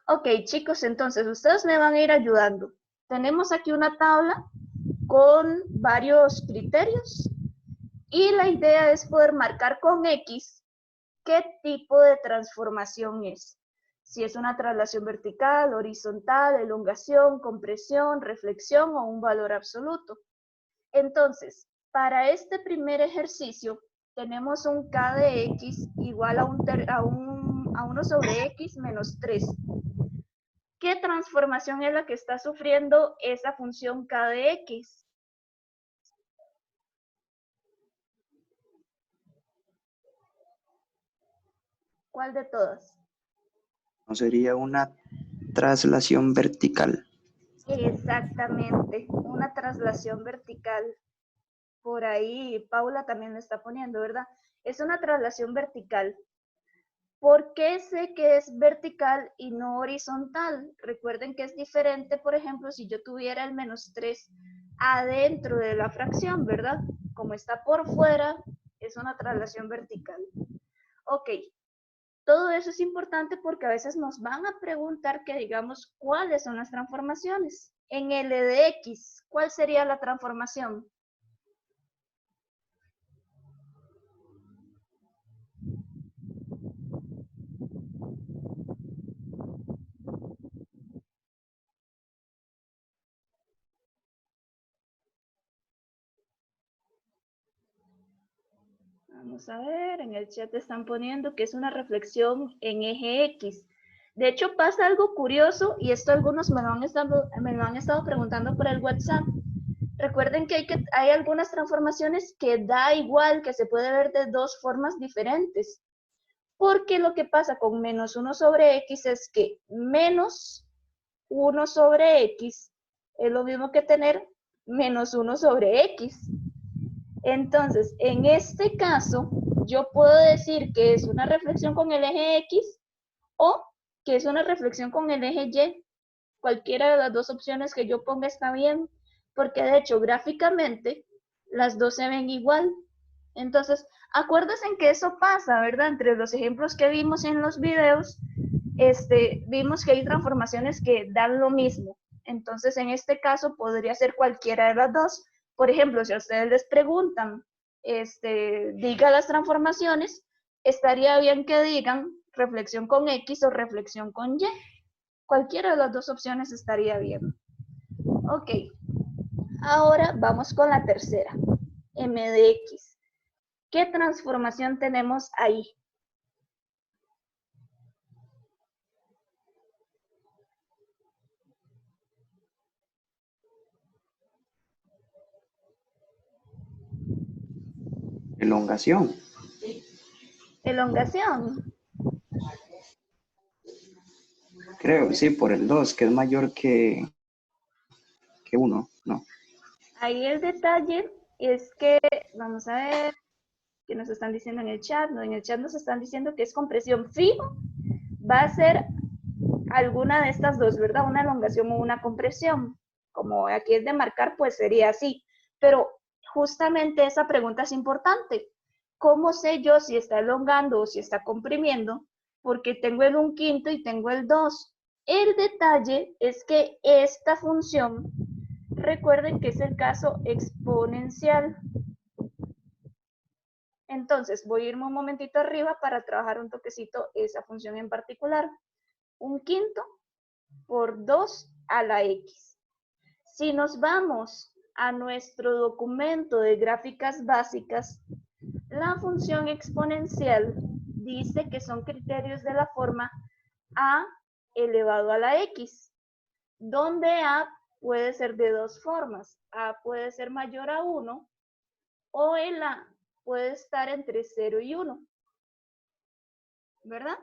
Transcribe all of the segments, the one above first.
Ok, chicos, entonces ustedes me van a ir ayudando. Tenemos aquí una tabla con varios criterios y la idea es poder marcar con X qué tipo de transformación es. Si es una traslación vertical, horizontal, elongación, compresión, reflexión o un valor absoluto. Entonces, para este primer ejercicio, tenemos un k de x igual a 1 sobre x menos 3. ¿Qué transformación es la que está sufriendo esa función k de x? ¿Cuál de todas? No sería una traslación vertical. Exactamente, una traslación vertical. Por ahí Paula también lo está poniendo, ¿verdad? Es una traslación vertical. ¿Por qué sé que es vertical y no horizontal? Recuerden que es diferente, por ejemplo, si yo tuviera el menos 3 adentro de la fracción, ¿verdad? Como está por fuera, es una traslación vertical. Ok, todo eso es importante porque a veces nos van a preguntar que digamos cuáles son las transformaciones. En L de X, ¿cuál sería la transformación? Vamos a ver, en el chat están poniendo que es una reflexión en eje X. De hecho, pasa algo curioso y esto algunos me lo han estado preguntando por el WhatsApp. Recuerden que hay algunas transformaciones que da igual, que se puede ver de dos formas diferentes. Porque lo que pasa con menos 1 sobre X es que menos 1 sobre X es lo mismo que tener menos 1 sobre X. Entonces, en este caso, yo puedo decir que es una reflexión con el eje X o que es una reflexión con el eje Y. Cualquiera de las dos opciones que yo ponga está bien, porque de hecho, gráficamente, las dos se ven igual. Entonces, acuérdense que eso pasa, ¿verdad? Entre los ejemplos que vimos en los videos, vimos que hay transformaciones que dan lo mismo. Entonces, en este caso, podría ser cualquiera de las dos. Por ejemplo, si a ustedes les preguntan, diga las transformaciones, estaría bien que digan reflexión con X o reflexión con Y. Cualquiera de las dos opciones estaría bien. Ok, ahora vamos con la tercera, M de X. ¿Qué transformación tenemos ahí? Elongación. Elongación. Creo, sí, por el 2, que es mayor que 1, ¿no? Ahí el detalle es que, vamos a ver, que nos están diciendo en el chat, ¿no? En el chat nos están diciendo que es compresión fijo, va a ser alguna de estas dos, ¿verdad? Una elongación o una compresión. Como aquí es de marcar, pues sería así. Pero justamente esa pregunta es importante. ¿Cómo sé yo si está elongando o si está comprimiendo? Porque tengo el 1/5 y tengo el 2. El detalle es que esta función, recuerden que es el caso exponencial. Entonces, voy a irme un momentito arriba para trabajar un toquecito esa función en particular. 1/5 por 2 a la X. Si nos vamos a nuestro documento de gráficas básicas, la función exponencial dice que son criterios de la forma a elevado a la X, donde a puede ser de dos formas. A puede ser mayor a 1 o el a puede estar entre 0 y 1, ¿verdad?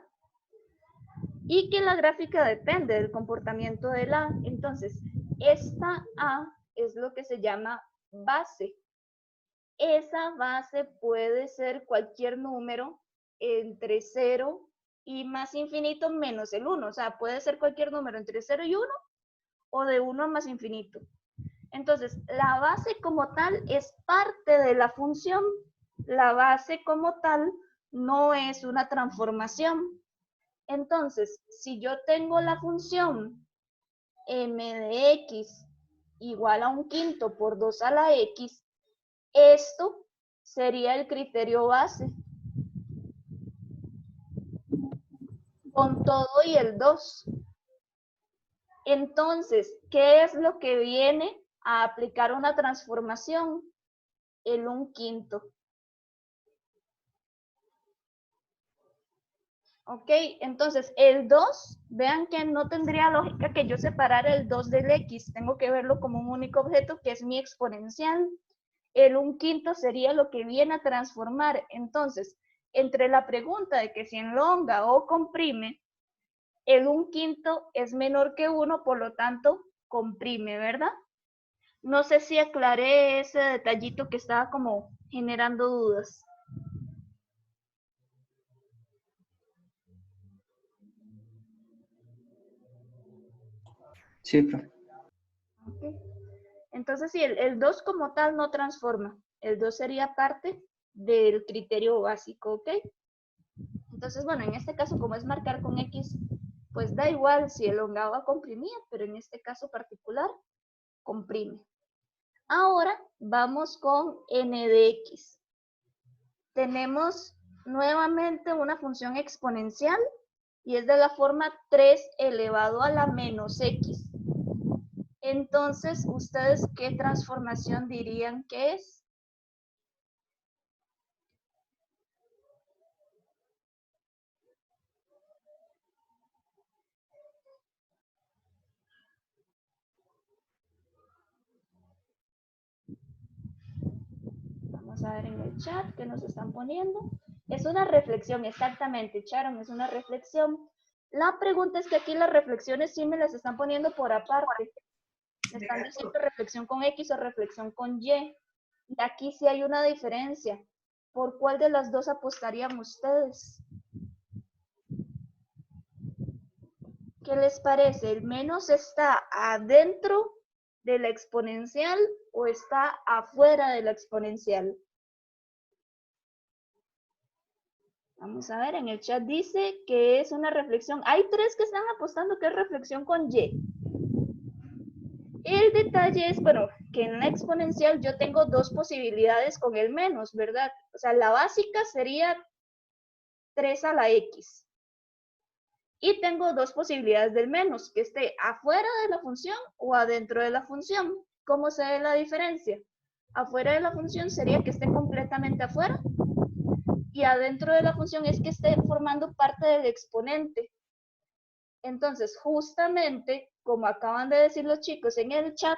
Y que la gráfica depende del comportamiento del A. Entonces, esta A es lo que se llama base. Esa base puede ser cualquier número entre 0 y más infinito menos el 1. O sea, puede ser cualquier número entre 0 y 1 o de 1 más infinito. Entonces, la base como tal es parte de la función. La base como tal no es una transformación. Entonces, si yo tengo la función m de x igual a 1/5 por 2 a la x, esto sería el criterio base. Con todo y el 2. Entonces, ¿qué es lo que viene a aplicar una transformación? El 1/5. Ok, entonces el 2, vean que no tendría lógica que yo separara el 2 del x. Tengo que verlo como un único objeto que es mi exponencial. El 1/5 sería lo que viene a transformar. Entonces, entre la pregunta de que si enlonga o comprime, el 1/5 es menor que 1, por lo tanto, comprime, ¿verdad? No sé si aclaré ese detallito que estaba como generando dudas. Sí, profe. Okay. Entonces, sí, el 2 como tal no transforma. El 2 sería parte del criterio básico, ¿ok? Entonces, bueno, en este caso, como es marcar con X, pues da igual si elongaba o comprimía, pero en este caso particular, comprime. Ahora vamos con n de x. Tenemos nuevamente una función exponencial y es de la forma 3 elevado a la menos x. Entonces, ¿ustedes qué transformación dirían que es? Vamos a ver en el chat que nos están poniendo. Es una reflexión, exactamente, Sharon, es una reflexión. La pregunta es que aquí las reflexiones sí me las están poniendo por aparte. Me están diciendo reflexión con X o reflexión con Y. Y aquí sí hay una diferencia. ¿Por cuál de las dos apostarían ustedes? ¿Qué les parece? ¿El menos está adentro de la exponencial o está afuera de la exponencial? Vamos a ver, en el chat dice que es una reflexión. Hay 3 que están apostando que es reflexión con Y. El detalle es, bueno, que en la exponencial yo tengo 2 posibilidades con el menos, ¿verdad? O sea, la básica sería 3 a la X. Y tengo 2 posibilidades del menos, que esté afuera de la función o adentro de la función. ¿Cómo se ve la diferencia? Afuera de la función sería que esté completamente afuera y adentro de la función es que esté formando parte del exponente. Entonces, justamente, como acaban de decir los chicos en el chat,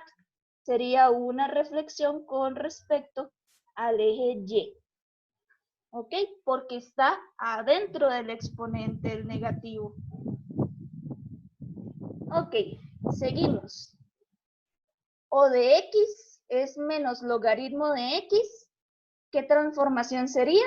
sería una reflexión con respecto al eje Y. ¿Ok? Porque está adentro del exponente, el negativo. Ok, seguimos. O de X es menos logaritmo de X. ¿Qué transformación sería?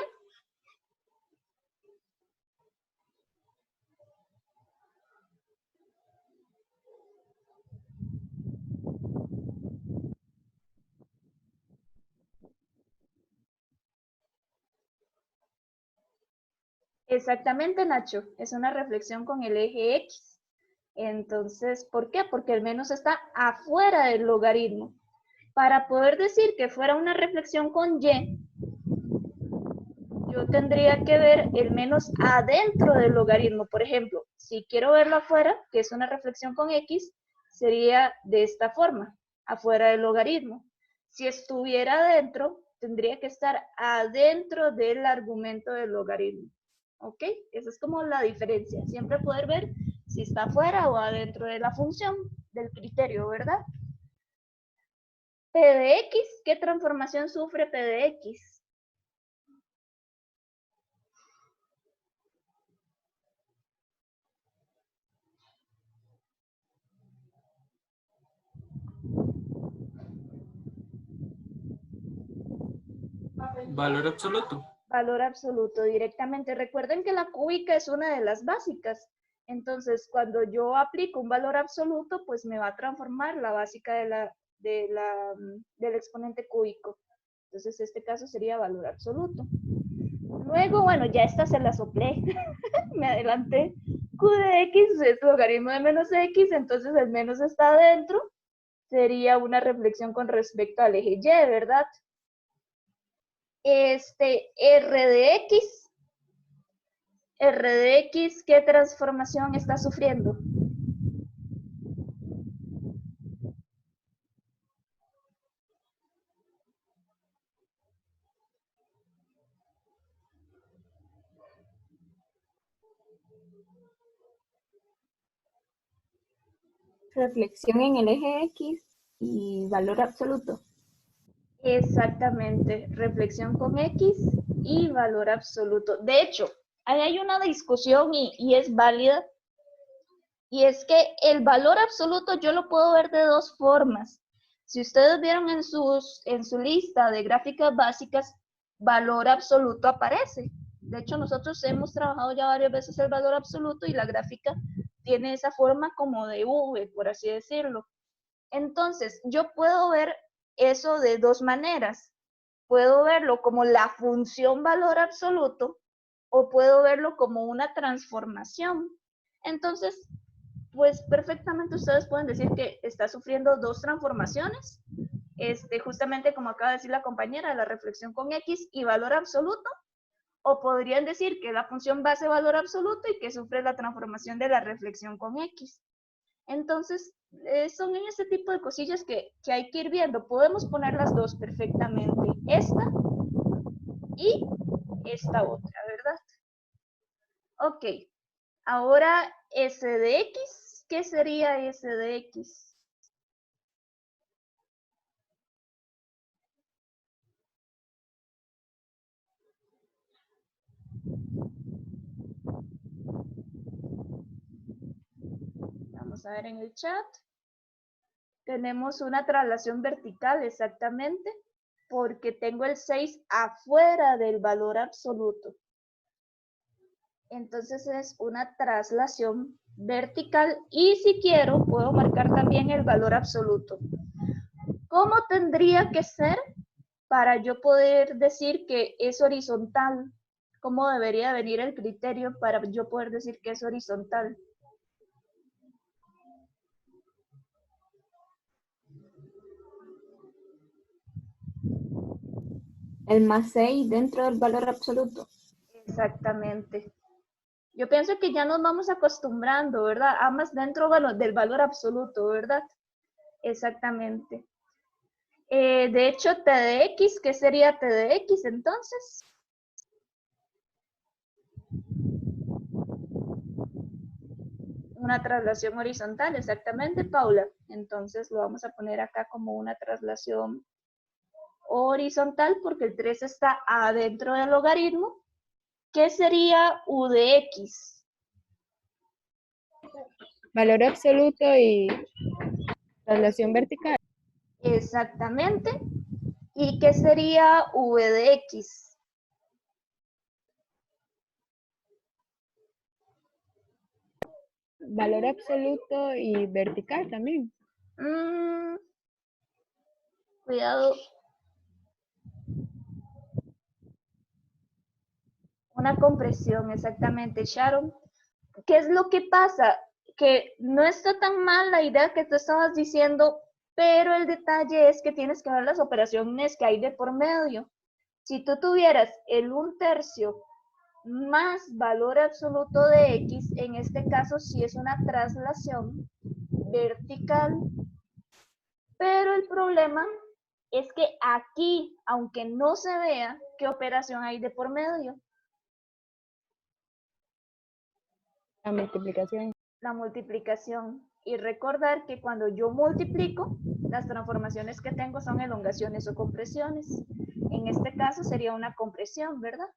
Exactamente, Nacho. Es una reflexión con el eje X. Entonces, ¿por qué? Porque el menos está afuera del logaritmo. Para poder decir que fuera una reflexión con Y, yo tendría que ver el menos adentro del logaritmo. Por ejemplo, si quiero verlo afuera, que es una reflexión con X, sería de esta forma, afuera del logaritmo. Si estuviera adentro, tendría que estar adentro del argumento del logaritmo. ¿Ok? Esa es como la diferencia. Siempre poder ver si está afuera o adentro de la función, del criterio, ¿verdad? P de X, ¿qué transformación sufre P de X? Valor absoluto. Valor absoluto directamente. Recuerden que la cúbica es una de las básicas. Entonces, cuando yo aplico un valor absoluto, pues me va a transformar la básica del exponente cúbico. Entonces, este caso sería valor absoluto. Luego, bueno, ya esta se la soplé. Me adelanté. Q de X es logaritmo de menos X, entonces el menos está adentro. Sería una reflexión con respecto al eje Y, ¿verdad? R de X, ¿qué transformación está sufriendo? Reflexión en el eje X y valor absoluto. Exactamente, reflexión con X y valor absoluto. De hecho, ahí hay una discusión y es válida, y es que el valor absoluto yo lo puedo ver de dos formas. Si ustedes vieron en su lista de gráficas básicas, valor absoluto aparece. De hecho, nosotros hemos trabajado ya varias veces el valor absoluto y la gráfica tiene esa forma como de V, por así decirlo. Entonces, yo puedo ver eso de dos maneras. Puedo verlo como la función valor absoluto o puedo verlo como una transformación. Entonces, pues perfectamente ustedes pueden decir que está sufriendo dos transformaciones, justamente como acaba de decir la compañera, la reflexión con X y valor absoluto, o podrían decir que la función base valor absoluto y que sufre la transformación de la reflexión con X. Entonces, son en este tipo de cosillas que hay que ir viendo. Podemos poner las dos perfectamente, esta y esta otra, ¿verdad? Ok, ahora S de X, ¿qué sería S de X? Vamos a ver en el chat. Tenemos una traslación vertical, exactamente, porque tengo el 6 afuera del valor absoluto. Entonces es una traslación vertical y si quiero puedo marcar también el valor absoluto. ¿Cómo tendría que ser para yo poder decir que es horizontal? ¿Cómo debería venir el criterio para yo poder decir que es horizontal? El más 6 dentro del valor absoluto. Exactamente. Yo pienso que ya nos vamos acostumbrando, ¿verdad? Ambas dentro del valor absoluto, ¿verdad? Exactamente. De hecho, T de X, ¿qué sería T de X entonces? Una traslación horizontal, exactamente, Paula. Entonces lo vamos a poner acá como una traslación horizontal porque el 3 está adentro del logaritmo. ¿Qué sería U de X? Valor absoluto y traslación vertical. Exactamente. ¿Y qué sería V de X? Valor absoluto y vertical también. Cuidado. Una compresión, exactamente, Sharon. ¿Qué es lo que pasa? Que no está tan mal la idea que tú estabas diciendo, pero el detalle es que tienes que ver las operaciones que hay de por medio. Si tú tuvieras el 1/3 más valor absoluto de X, en este caso sí es una traslación vertical, pero el problema es que aquí, aunque no se vea, ¿qué operación hay de por medio? La multiplicación. La multiplicación. Y recordar que cuando yo multiplico, las transformaciones que tengo son elongaciones o compresiones. En este caso sería una compresión, ¿verdad?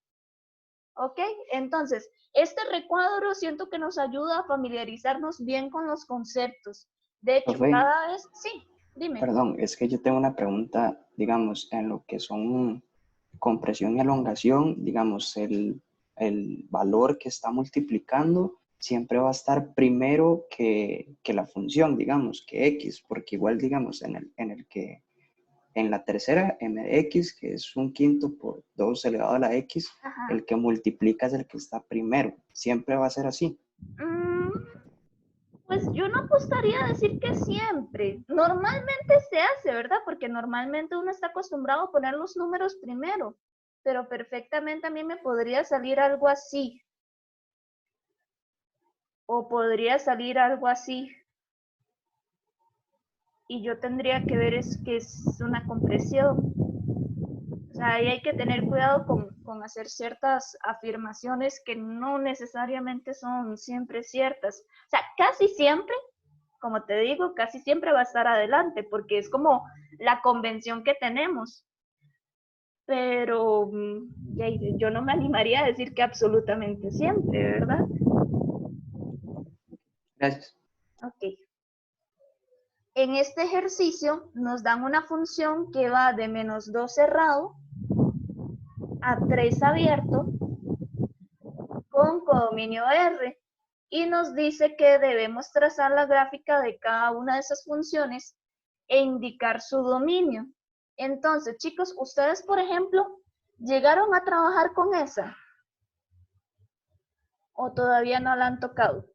Ok, entonces, este recuadro siento que nos ayuda a familiarizarnos bien con los conceptos. De hecho, Profe, cada vez, sí, dime. perdón, es que yo tengo una pregunta, digamos, en lo que son compresión y elongación, digamos, el valor que está multiplicando siempre va a estar primero que la función, digamos, que x, porque igual, digamos, en la tercera, m de x, que es 1/5 por 2 elevado a la x, Ajá. el que multiplica es el que está primero. Siempre va a ser así. Pues yo no apostaría a decir que siempre. Normalmente se hace, ¿verdad? Porque normalmente uno está acostumbrado a poner los números primero, pero perfectamente a mí me podría salir algo así. O podría salir algo así. Y yo tendría que ver que es una compresión. O sea, ahí hay que tener cuidado con hacer ciertas afirmaciones que no necesariamente son siempre ciertas. O sea, casi siempre, como te digo, casi siempre va a estar adelante, porque es como la convención que tenemos. Pero yo no me animaría a decir que absolutamente siempre, ¿verdad? Gracias. Ok. En este ejercicio nos dan una función que va de -2 cerrado a 3 abierto con codominio R y nos dice que debemos trazar la gráfica de cada una de esas funciones e indicar su dominio. Entonces, chicos, ustedes, por ejemplo, ¿llegaron a trabajar con esa? ¿O todavía no la han tocado?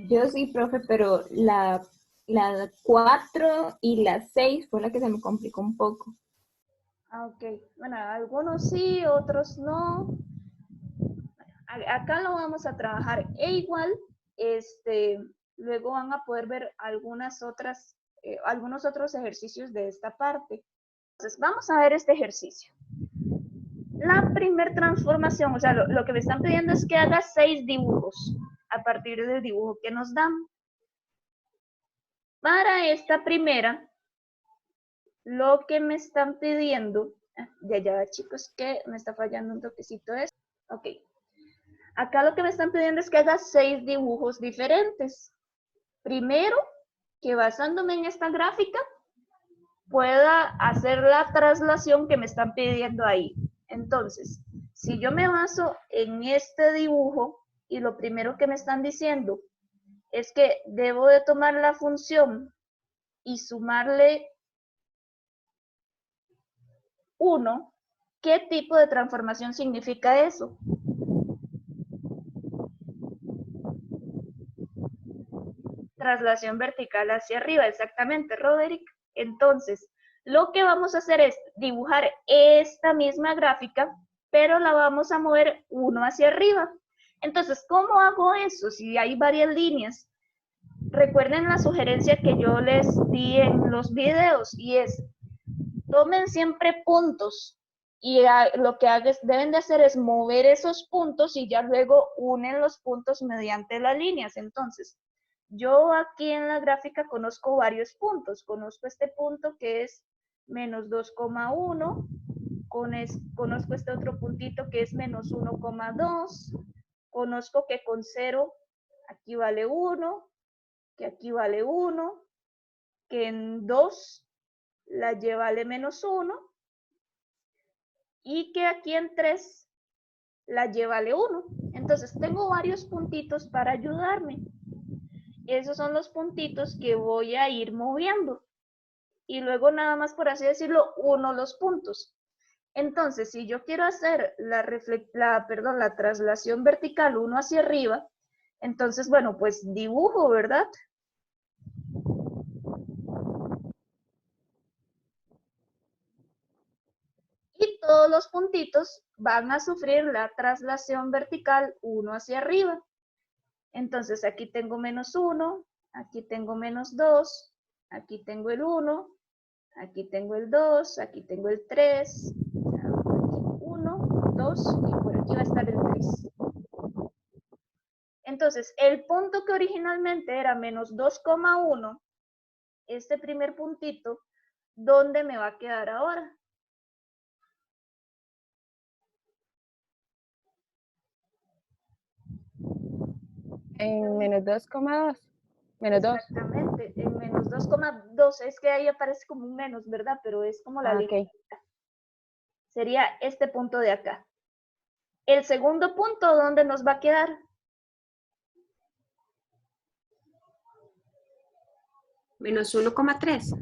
Yo sí, profe, pero la 4 y la 6 fue la que se me complicó un poco. Ok, bueno, algunos sí, otros no. Acá lo vamos a trabajar e igual, luego van a poder ver algunos otros ejercicios de esta parte. Entonces, vamos a ver este ejercicio. La primera transformación, o sea, lo que me están pidiendo es que haga 6 dibujos a partir del dibujo que nos dan. Para esta primera, lo que me están pidiendo, ya chicos, que me está fallando un toquecito esto. Ok. Acá lo que me están pidiendo es que haga 6 dibujos diferentes. Primero, que basándome en esta gráfica, pueda hacer la traslación que me están pidiendo ahí. Entonces, si yo me baso en este dibujo y lo primero que me están diciendo es que debo de tomar la función y sumarle 1, ¿qué tipo de transformación significa eso? Traslación vertical hacia arriba, exactamente, Roderick. Entonces, lo que vamos a hacer es dibujar esta misma gráfica, pero la vamos a mover 1 hacia arriba. Entonces, ¿cómo hago eso? Si hay varias líneas. Recuerden la sugerencia que yo les di en los videos y es, tomen siempre puntos y lo que deben de hacer es mover esos puntos y ya luego unen los puntos mediante las líneas. Entonces, yo aquí en la gráfica conozco varios puntos. Conozco este punto que es -2,1. Conozco este otro puntito que es -1,2. Conozco que con 0 aquí vale 1, que aquí vale 1, que en 2 la y vale -1 y que aquí en 3 la y vale 1. Entonces tengo varios puntitos para ayudarme. Esos son los puntitos que voy a ir moviendo. Y luego nada más, por así decirlo, uno los puntos. Entonces, si yo quiero hacer la traslación vertical 1 hacia arriba, entonces, bueno, pues dibujo, ¿verdad? Y todos los puntitos van a sufrir la traslación vertical 1 hacia arriba. Entonces, aquí tengo -1, aquí tengo -2, aquí tengo el 1, aquí tengo el 2, aquí tengo el 3, 1, 2 y por aquí va a estar el 3. Entonces, el punto que originalmente era -2,1, este primer puntito, ¿dónde me va a quedar ahora? En -2,2. -2. Exactamente, en -2,2, es que ahí aparece como un menos, ¿verdad? Pero es como la línea. Ok. Sería este punto de acá. El segundo punto, ¿dónde nos va a quedar? -1,3.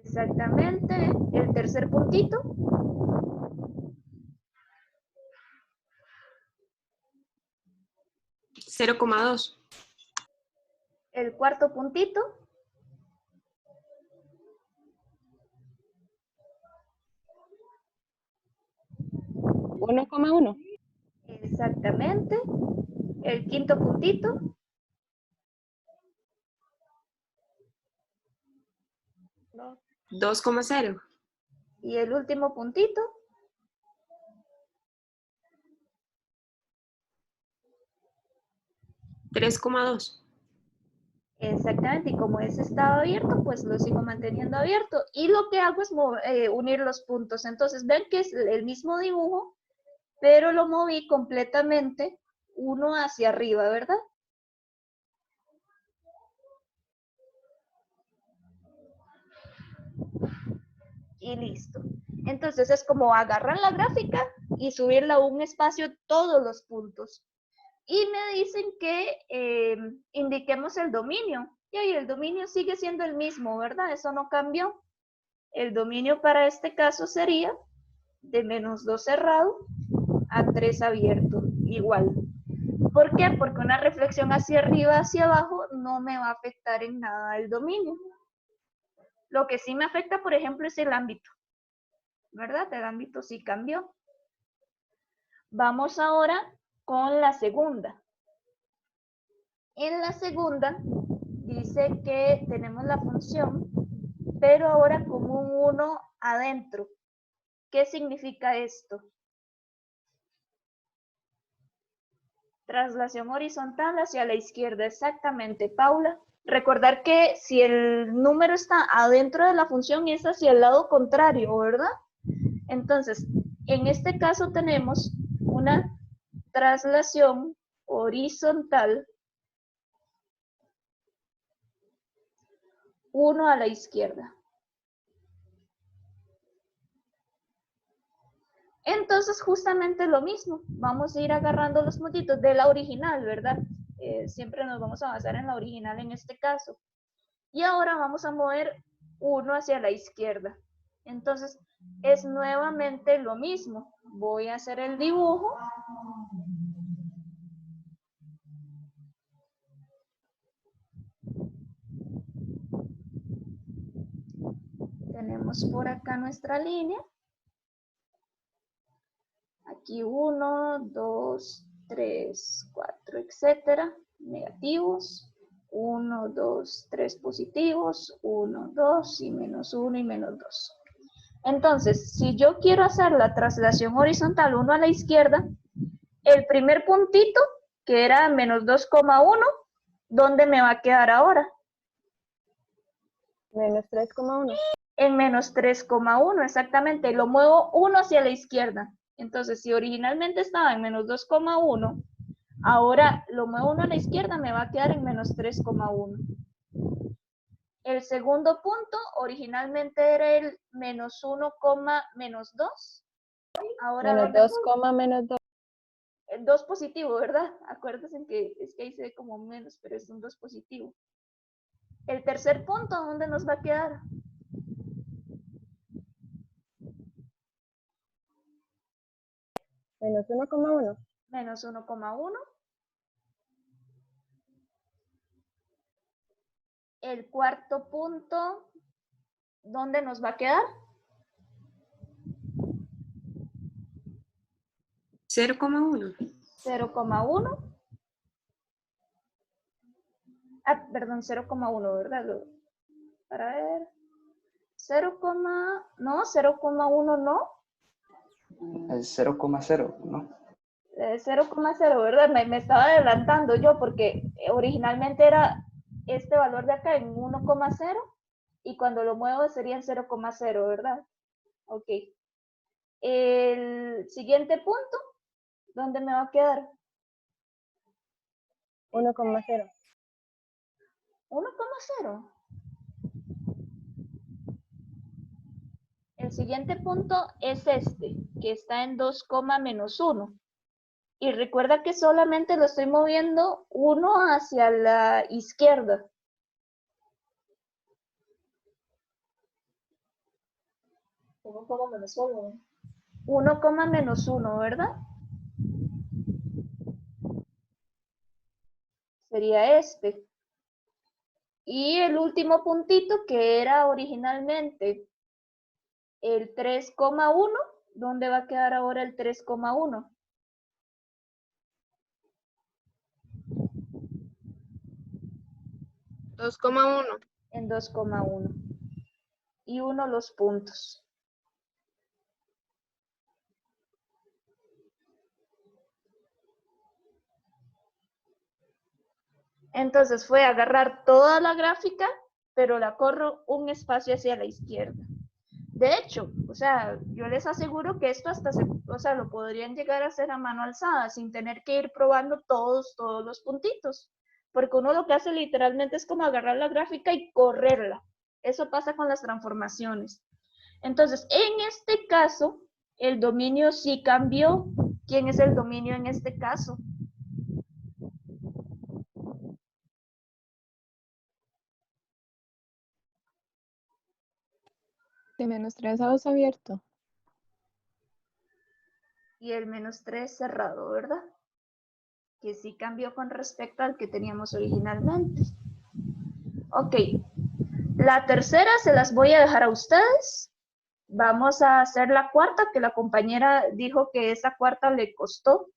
Exactamente. El tercer puntito. 0,2. El cuarto puntito. 1,1. Exactamente. El quinto puntito. 2,0. Y el último puntito. 3,2. Exactamente, y como ese estaba abierto, pues lo sigo manteniendo abierto. Y lo que hago es unir los puntos. Entonces, ven que es el mismo dibujo, pero lo moví completamente uno hacia arriba, ¿verdad? Y listo. Entonces es como agarrar la gráfica y subirla a un espacio todos los puntos. Y me dicen que indiquemos el dominio. Y ahí el dominio sigue siendo el mismo, ¿verdad? Eso no cambió. El dominio para este caso sería de -2 cerrado a 3 abierto, igual. ¿Por qué? Porque una reflexión hacia arriba, hacia abajo, no me va a afectar en nada el dominio. Lo que sí me afecta, por ejemplo, es el ámbito, ¿verdad? El ámbito sí cambió. Vamos ahora con la segunda. En la segunda dice que tenemos la función, pero ahora con un 1 adentro. ¿Qué significa esto? Traslación horizontal hacia la izquierda, exactamente, Paula. Recordar que si el número está adentro de la función es hacia el lado contrario, ¿verdad? Entonces, en este caso tenemos una traslación horizontal 1 a la izquierda. Entonces, justamente lo mismo. Vamos a ir agarrando los puntitos de la original, ¿verdad? Siempre nos vamos a basar en la original en este caso. Y ahora vamos a mover 1 hacia la izquierda. Entonces, es nuevamente lo mismo. Voy a hacer el dibujo. Tenemos por acá nuestra línea. Aquí 1, 2, 3, 4, etcétera. Negativos. 1, 2, 3 positivos. 1, 2 y -1 y -2. Entonces, si yo quiero hacer la traslación horizontal 1 a la izquierda, el primer puntito, que era -2,1, ¿dónde me va a quedar ahora? -3,1. En -3,1, exactamente. Lo muevo 1 hacia la izquierda. Entonces, si originalmente estaba en -2,1, ahora lo muevo 1 a la izquierda, me va a quedar en -3,1. El segundo punto, originalmente era el -1, -2. Ahora -2,-2. 2 positivo, ¿verdad? Acuérdense que es que ahí se ve como menos, pero es un 2 positivo. El tercer punto, ¿dónde nos va a quedar? -1,1. -1,1. El cuarto punto, ¿dónde nos va a quedar? 0,1. 0,1. Ah, perdón, 0,1, ¿verdad? Para ver. 0, no, 0,1 no. Es 0,0, ¿no? 0,0, ¿verdad? Me estaba adelantando yo porque originalmente era este valor de acá en 1,0 y cuando lo muevo sería en 0,0, ¿verdad? Ok. El siguiente punto, ¿dónde me va a quedar? 1,0. 1,0. El siguiente punto es este, que está en 2, -1. Y recuerda que solamente lo estoy moviendo 1 hacia la izquierda. 1, menos 1, ¿verdad? Sería este. Y el último puntito que era originalmente el 3,1, ¿dónde va a quedar ahora el 3,1? En 2,1. Y 1 los puntos. Entonces fue agarrar toda la gráfica, pero la corro un espacio hacia la izquierda. De hecho, o sea, yo les aseguro que esto hasta lo podrían llegar a hacer a mano alzada, sin tener que ir probando todos los puntitos. Porque uno lo que hace literalmente es como agarrar la gráfica y correrla. Eso pasa con las transformaciones. Entonces, en este caso, el dominio sí cambió. ¿Quién es el dominio en este caso? De -3 a 2 abierto. Y el -3 cerrado, ¿verdad? Que sí cambió con respecto al que teníamos originalmente. Ok, la tercera se las voy a dejar a ustedes. Vamos a hacer la cuarta, que la compañera dijo que esa cuarta le costó.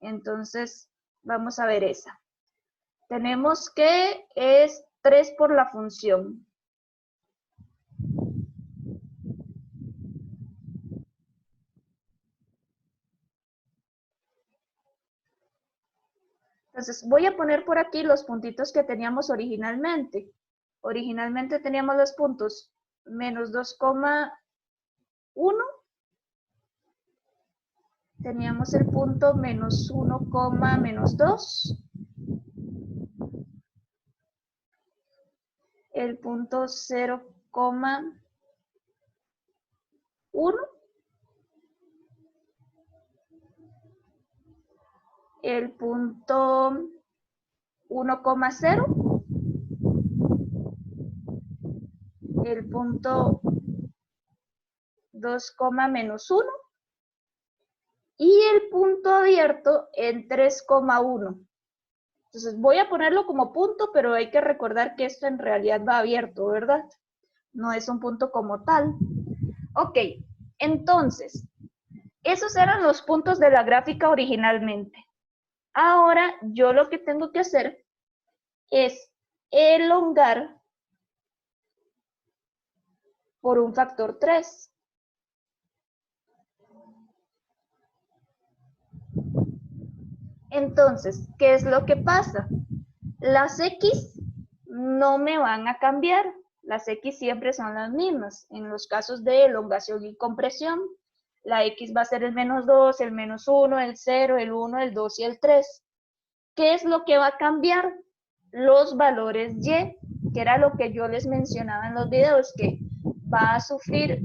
Entonces, vamos a ver esa. Tenemos que es 3 por la función. Entonces, voy a poner por aquí los puntitos que teníamos originalmente. Originalmente teníamos los puntos menos 2,1. Teníamos el punto menos 1, menos 2. El punto 0,1. El punto 1,0. El punto 2, menos 1. Y el punto abierto en 3,1. Entonces voy a ponerlo como punto, pero hay que recordar que esto en realidad va abierto, ¿verdad? No es un punto como tal. Ok, entonces, esos eran los puntos de la gráfica originalmente. Ahora yo lo que tengo que hacer es elongar por un factor 3. Entonces, ¿qué es lo que pasa? Las X no me van a cambiar. Las X siempre son las mismas. En los casos de elongación y compresión, la X va a ser el -2, el -1, el 0, el 1, el 2 y el 3. ¿Qué es lo que va a cambiar? Los valores Y, que era lo que yo les mencionaba en los videos, que va a sufrir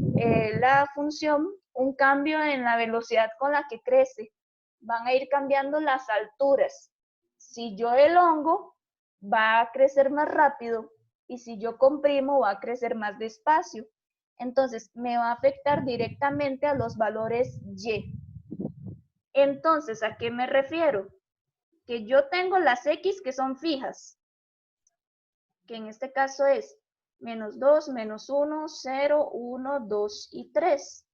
la función un cambio en la velocidad con la que crece. Van a ir cambiando las alturas. Si yo elongo, va a crecer más rápido, y si yo comprimo, va a crecer más despacio. Entonces, me va a afectar directamente a los valores Y. Entonces, ¿a qué me refiero? Que yo tengo las X que son fijas, que en este caso es -2, -1, 0, 1, 2 y 3.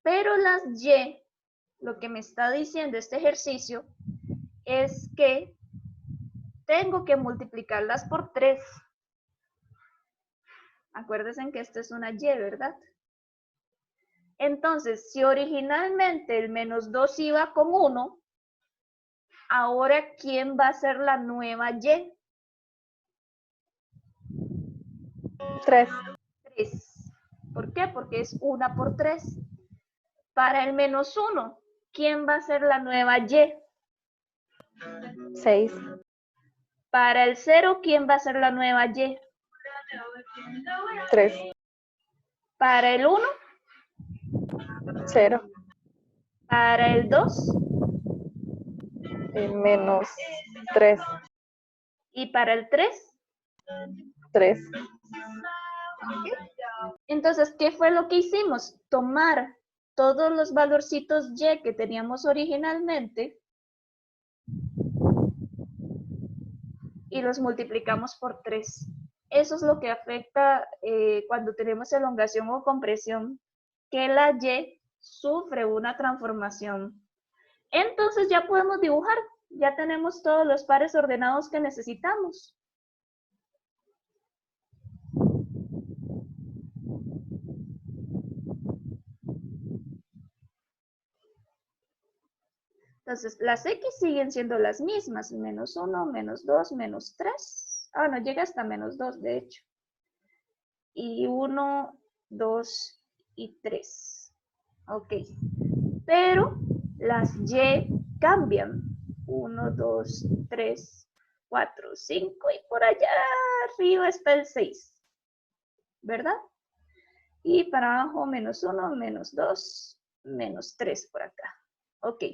Pero las Y, lo que me está diciendo este ejercicio es que tengo que multiplicarlas por 3. Acuérdense que esta es una Y, ¿verdad? Entonces, si originalmente el -2 iba con 1, ahora ¿quién va a ser la nueva Y? 3. 3. ¿Por qué? Porque es 1 por 3. Para el -1, ¿quién va a ser la nueva Y? 6. Para el 0, ¿quién va a ser la nueva Y? 3. Para el 1, 0. para el 2 -3. y para el 3. 3. Entonces, ¿qué fue lo que hicimos? Tomar todos los valorcitos y que teníamos originalmente y los multiplicamos por 3. Eso es lo que afecta cuando tenemos elongación o compresión, que la y sufre una transformación. Entonces ya podemos dibujar, ya tenemos todos los pares ordenados que necesitamos. Entonces, las x siguen siendo las mismas, menos 1, menos 2, menos 3. Ah, no, llega hasta menos 2, de hecho. Y 1, 2 y 3. Ok. Pero las y cambian. 1, 2, 3, 4, 5 y por allá arriba está el 6. ¿Verdad? Y para abajo menos 1, menos 2, menos 3 por acá. Ok.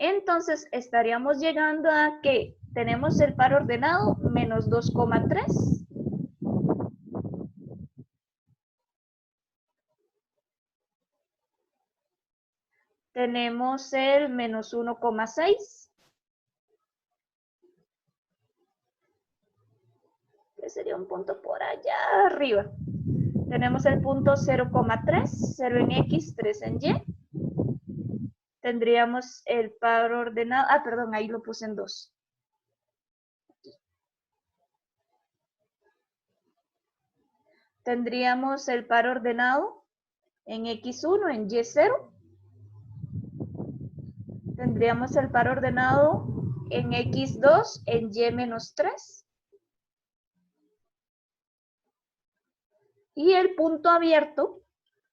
Entonces estaríamos llegando a que tenemos el par ordenado menos 2,3. Tenemos el menos 1,6. Que sería un punto por allá arriba. Tenemos el punto 0,3, 0 en X, 3 en Y. Tendríamos el par ordenado, perdón, ahí lo puse en 2. Tendríamos el par ordenado en X1, en Y0. Tendríamos el par ordenado en X2, en Y-3. Y el punto abierto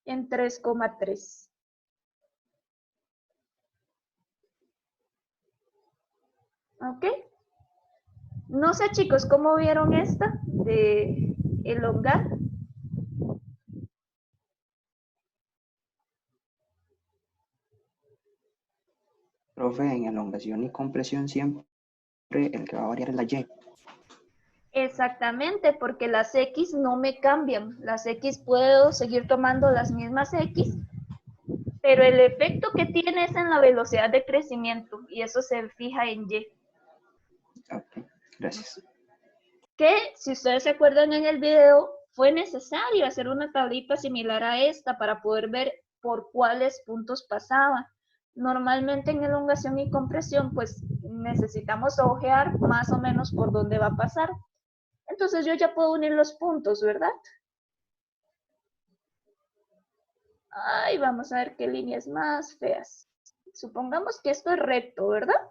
en 3,3. ¿Ok? No sé, chicos, ¿cómo vieron esta de elongar? Profe, en elongación y compresión siempre el que va a variar es la y. Exactamente, porque las X no me cambian. Las X puedo seguir tomando las mismas X, pero el efecto que tiene es en la velocidad de crecimiento y eso se fija en Y. Ok, gracias. Que, si ustedes se acuerdan en el video, fue necesario hacer una tablita similar a esta para poder ver por cuáles puntos pasaba. Normalmente en elongación y compresión, pues necesitamos ojear más o menos por dónde va a pasar. Entonces yo ya puedo unir los puntos, ¿verdad? Ay, vamos a ver qué líneas más feas. Supongamos que esto es recto, ¿verdad?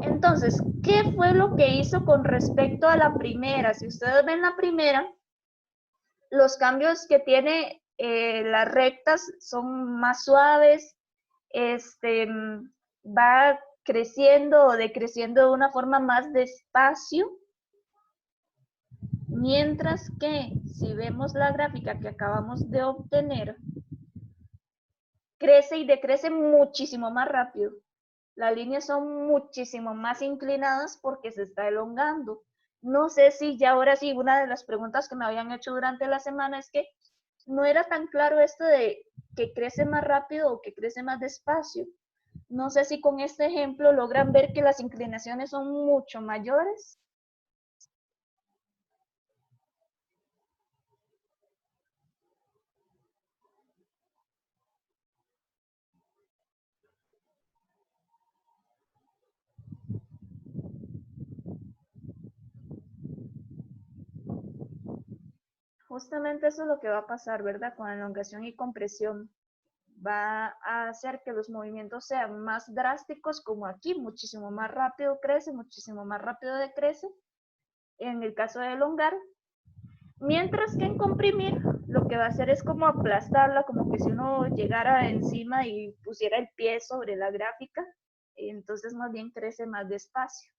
Entonces, ¿qué fue lo que hizo con respecto a la primera? Si ustedes ven la primera, los cambios que tiene las rectas son más suaves, va creciendo o decreciendo de una forma más despacio, mientras que si vemos la gráfica que acabamos de obtener, crece y decrece muchísimo más rápido. Las líneas son muchísimo más inclinadas porque se está elongando. No sé si ya ahora sí, una de las preguntas que me habían hecho durante la semana es que no era tan claro esto de que crece más rápido o que crece más despacio. No sé si con este ejemplo logran ver que las inclinaciones son mucho mayores. Justamente eso es lo que va a pasar, ¿verdad? Con elongación y compresión. Va a hacer que los movimientos sean más drásticos, como aquí, muchísimo más rápido crece, muchísimo más rápido decrece, en el caso de elongar, mientras que en comprimir, lo que va a hacer es como aplastarla, como que si uno llegara encima y pusiera el pie sobre la gráfica, entonces más bien crece más despacio.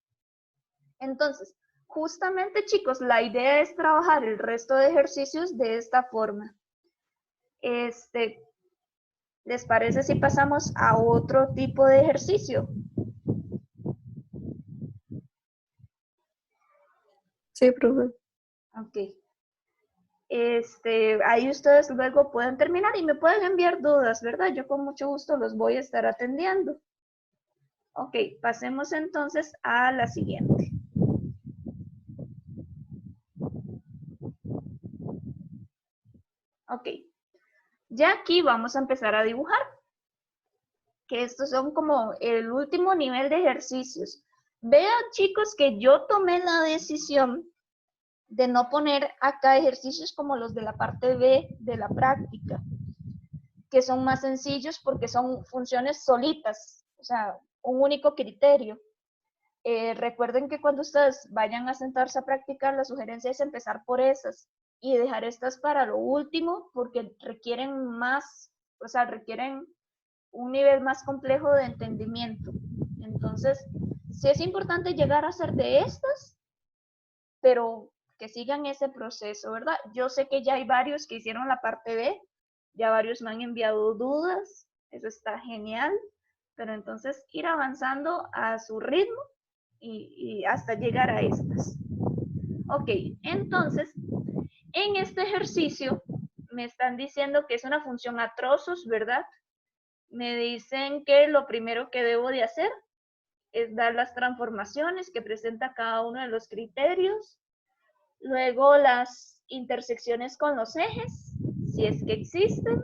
Entonces, justamente, chicos, la idea es trabajar el resto de ejercicios de esta forma. ¿Les parece si pasamos a otro tipo de ejercicio? Sí, profe. Ok. Ahí ustedes luego pueden terminar y me pueden enviar dudas, ¿verdad? Yo con mucho gusto los voy a estar atendiendo. Ok, pasemos entonces a la siguiente. Ok, ya aquí vamos a empezar a dibujar, que estos son como el último nivel de ejercicios. Vean, chicos, que yo tomé la decisión de no poner acá ejercicios como los de la parte B de la práctica, que son más sencillos porque son funciones solitas, o sea, un único criterio. Recuerden que cuando ustedes vayan a sentarse a practicar, la sugerencia es empezar por esas y dejar estas para lo último porque requieren más, o sea, requieren un nivel más complejo de entendimiento. Entonces, sí es importante llegar a hacer de estas, pero que sigan ese proceso, ¿verdad? Yo sé que ya hay varios que hicieron la parte B, ya varios me han enviado dudas, eso está genial, pero entonces ir avanzando a su ritmo y hasta llegar a estas. Ok, entonces, en este ejercicio me están diciendo que es una función a trozos, ¿verdad? Me dicen que lo primero que debo de hacer es dar las transformaciones que presenta cada uno de los criterios, luego las intersecciones con los ejes, si es que existen,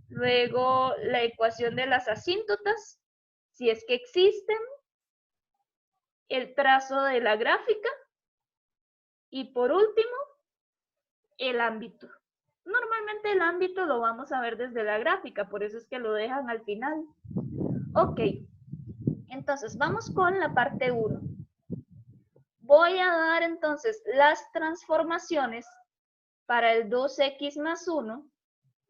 luego la ecuación de las asíntotas, si es que existen, el trazo de la gráfica y por último, el ámbito. Normalmente el ámbito lo vamos a ver desde la gráfica, por eso es que lo dejan al final. Ok, entonces vamos con la parte 1. Voy a dar entonces las transformaciones para el 2x más 1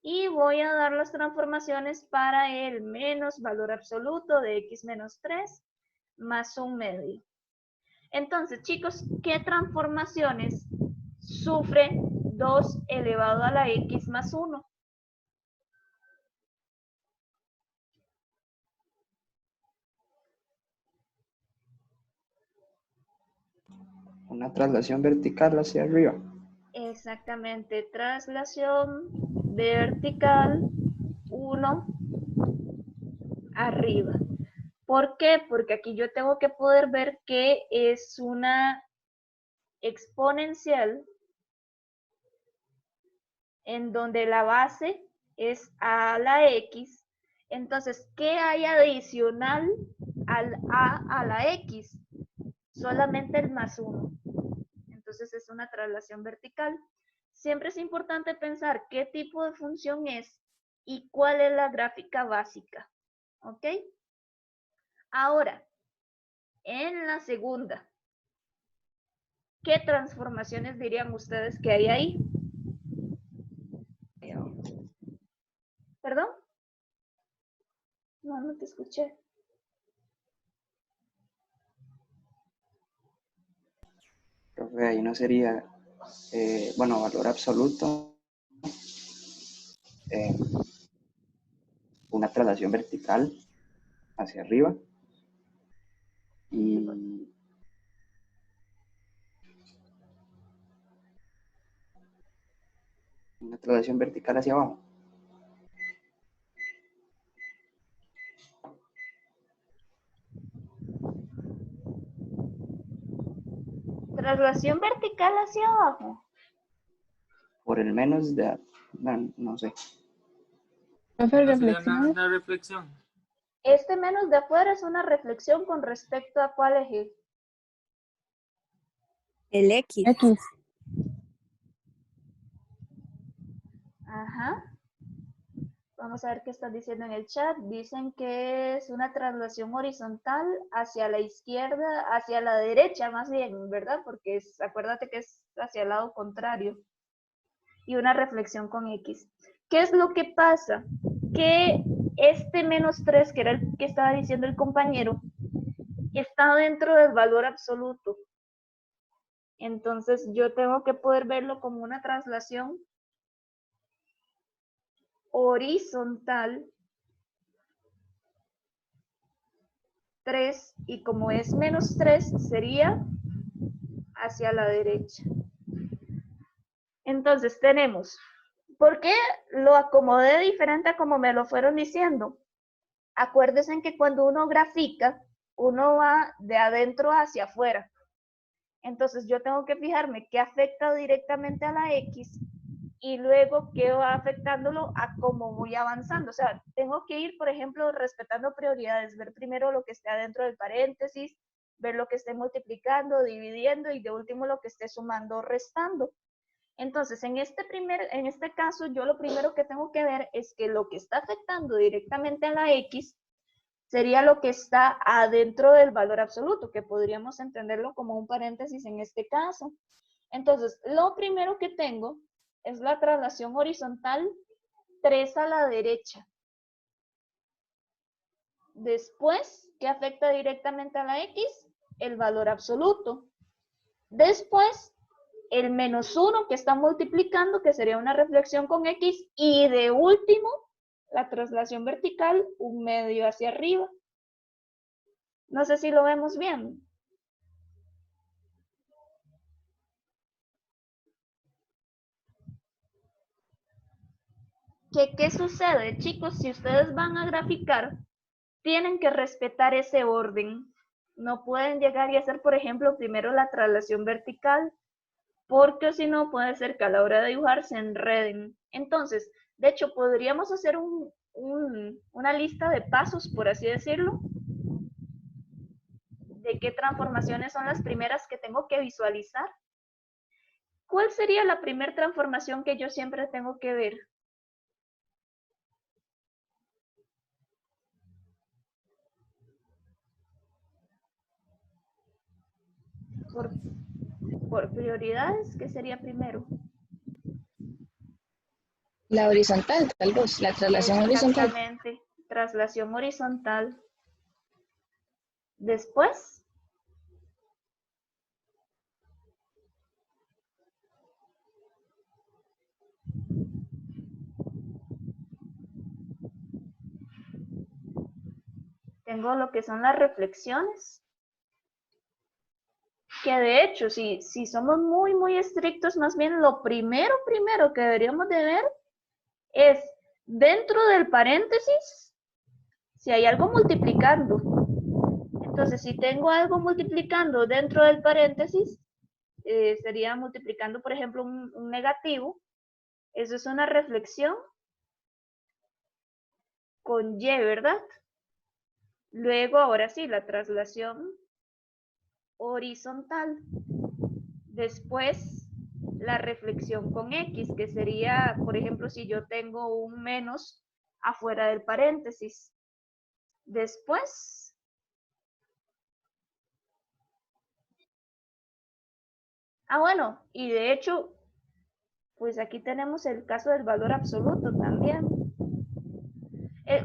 y voy a dar las transformaciones para el menos valor absoluto de x menos 3 más 1/2. Entonces, chicos, ¿qué transformaciones sufre 2 elevado a la x más 1? Una traslación vertical hacia arriba. Exactamente, traslación vertical 1 arriba. ¿Por qué? Porque aquí yo tengo que poder ver que es una exponencial en donde la base es a la x. Entonces, ¿qué hay adicional al a la x? Solamente el más 1. Entonces es una traslación vertical. Siempre es importante pensar qué tipo de función es y cuál es la gráfica básica. ¿Ok? Ahora, en la segunda, ¿qué transformaciones dirían ustedes que hay ahí? ¿Perdón? No te escuché. Profe, ahí no sería, bueno, valor absoluto, una traslación vertical hacia arriba y una traslación vertical hacia abajo. Traslación vertical hacia abajo. Por el menos de, no sé. Profe, ¿No sería reflexión. una reflexión? Este menos de afuera es una reflexión con respecto a cuál eje. El X. X. Ajá. Vamos a ver qué están diciendo en el chat. Dicen que es una traslación horizontal hacia la izquierda, hacia la derecha más bien, ¿verdad? Porque acuérdate que es hacia el lado contrario. Y una reflexión con X. ¿Qué es lo que pasa? Que este menos 3, que era el que estaba diciendo el compañero, está dentro del valor absoluto. Entonces yo tengo que poder verlo como una traslación horizontal 3 y como es menos 3 sería hacia la derecha. Entonces tenemos, ¿por qué lo acomodé diferente a como me lo fueron diciendo? Acuérdense que cuando uno grafica, uno va de adentro hacia afuera. Entonces yo tengo que fijarme qué afecta directamente a la X y luego qué va afectándolo a cómo voy avanzando. O sea, tengo que ir, por ejemplo, respetando prioridades, ver primero lo que esté adentro del paréntesis, ver lo que esté multiplicando, dividiendo y de último lo que esté sumando o restando. Entonces, en este caso, yo lo primero que tengo que ver es que lo que está afectando directamente a la X sería lo que está adentro del valor absoluto, que podríamos entenderlo como un paréntesis en este caso. Entonces, lo primero que tengo es la traslación horizontal 3 a la derecha. Después, ¿qué afecta directamente a la X? El valor absoluto. Después, el menos 1 que está multiplicando, que sería una reflexión con X. Y de último, la traslación vertical, un medio hacia arriba. No sé si lo vemos bien. ¿Qué sucede, chicos? Si ustedes van a graficar, tienen que respetar ese orden. No pueden llegar y hacer, por ejemplo, primero la traslación vertical, porque si no, puede ser que a la hora de dibujar se enreden. Entonces, de hecho, podríamos hacer una lista de pasos, por así decirlo, de qué transformaciones son las primeras que tengo que visualizar. ¿Cuál sería la primera transformación que yo siempre tengo que ver? Por prioridades, ¿qué sería primero? La horizontal, tal vez, la traslación horizontal. Exactamente, traslación horizontal. Después, tengo lo que son las reflexiones. Que de hecho, si somos muy estrictos, más bien lo primero que deberíamos de ver es dentro del paréntesis, si hay algo multiplicando. Entonces, si tengo algo multiplicando dentro del paréntesis, sería multiplicando, por ejemplo, un negativo. Eso es una reflexión con Y, ¿verdad? Luego, ahora sí, la traslación horizontal. Después, la reflexión con X, que sería, por ejemplo, si yo tengo un menos afuera del paréntesis. Después, bueno, y de hecho, pues aquí tenemos el caso del valor absoluto también.